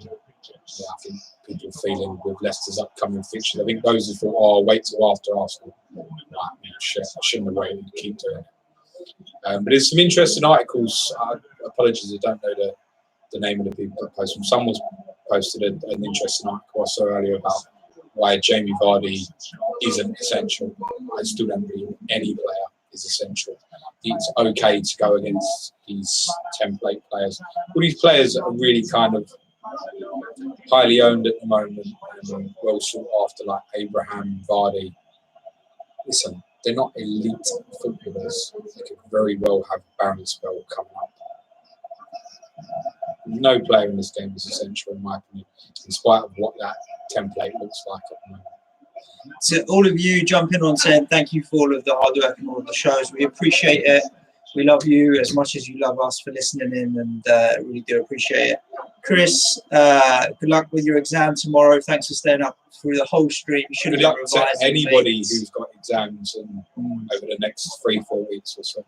think people are feeling with Leicester's upcoming fixtures. I think those who thought, oh, wait till after Arsenal. Shit, I shouldn't have waited to keep doing it. But there's some interesting articles. Apologies, I don't know the name of the people that post them. Someone's posted an interesting article I saw earlier about why Jamie Vardy isn't essential. I still don't believe any player is essential. It's okay to go against these template players. All these players are really kind of highly owned at the moment and well sought after, like Abraham, Vardy. Listen, they're not elite footballers. They could very well have a barren spell coming up. No player in this game is essential, in my opinion, in spite of what that template looks like at the moment. To all of you jumping on saying thank you for all of the hard work and all of the shows. We appreciate it. We love you as much as you love us for listening in, and really do appreciate it. Chris, good luck with your exam tomorrow. Thanks for staying up through the whole stream. You should Good have luck been to revising. anybody who's got exams over the next 3-4 weeks or so.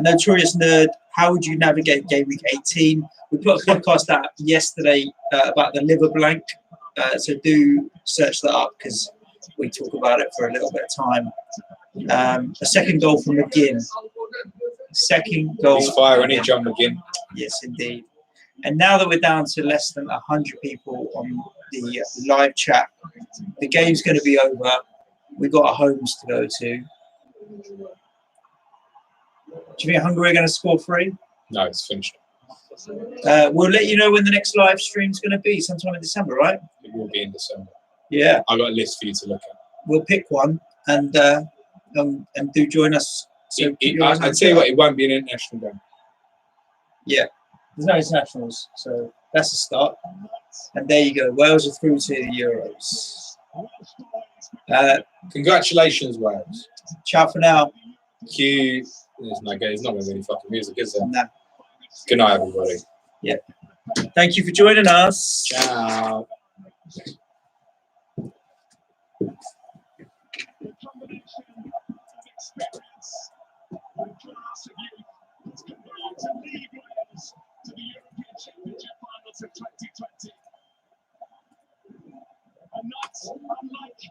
Notorious Nerd, how would you navigate game week 18? We put a podcast out yesterday about the liver blank, so do search that up because we talk about it for a little bit of time. A second goal from McGinn. Second goal. He's firing it, John McGinn. Yes, indeed. And now that we're down to less than 100 people on the live chat, the game's going to be over. We've got our homes to go to. Do you think Hungary are going to score 3? No, it's finished. We'll let you know when the next live stream's going to be, sometime in December, right? It will be in December. Yeah. I've got a list for you to look at. We'll pick one and do join us. So I'd tell you what, it won't be an international game. Yeah. There's no internationals, so that's a start. And there you go. Wales are through to the Euros. Congratulations, Wales. Ciao for now. Q. There's not going to be any fucking music, is there? No. Good night, everybody. Yeah. Thank you for joining us. Ciao. And not unlike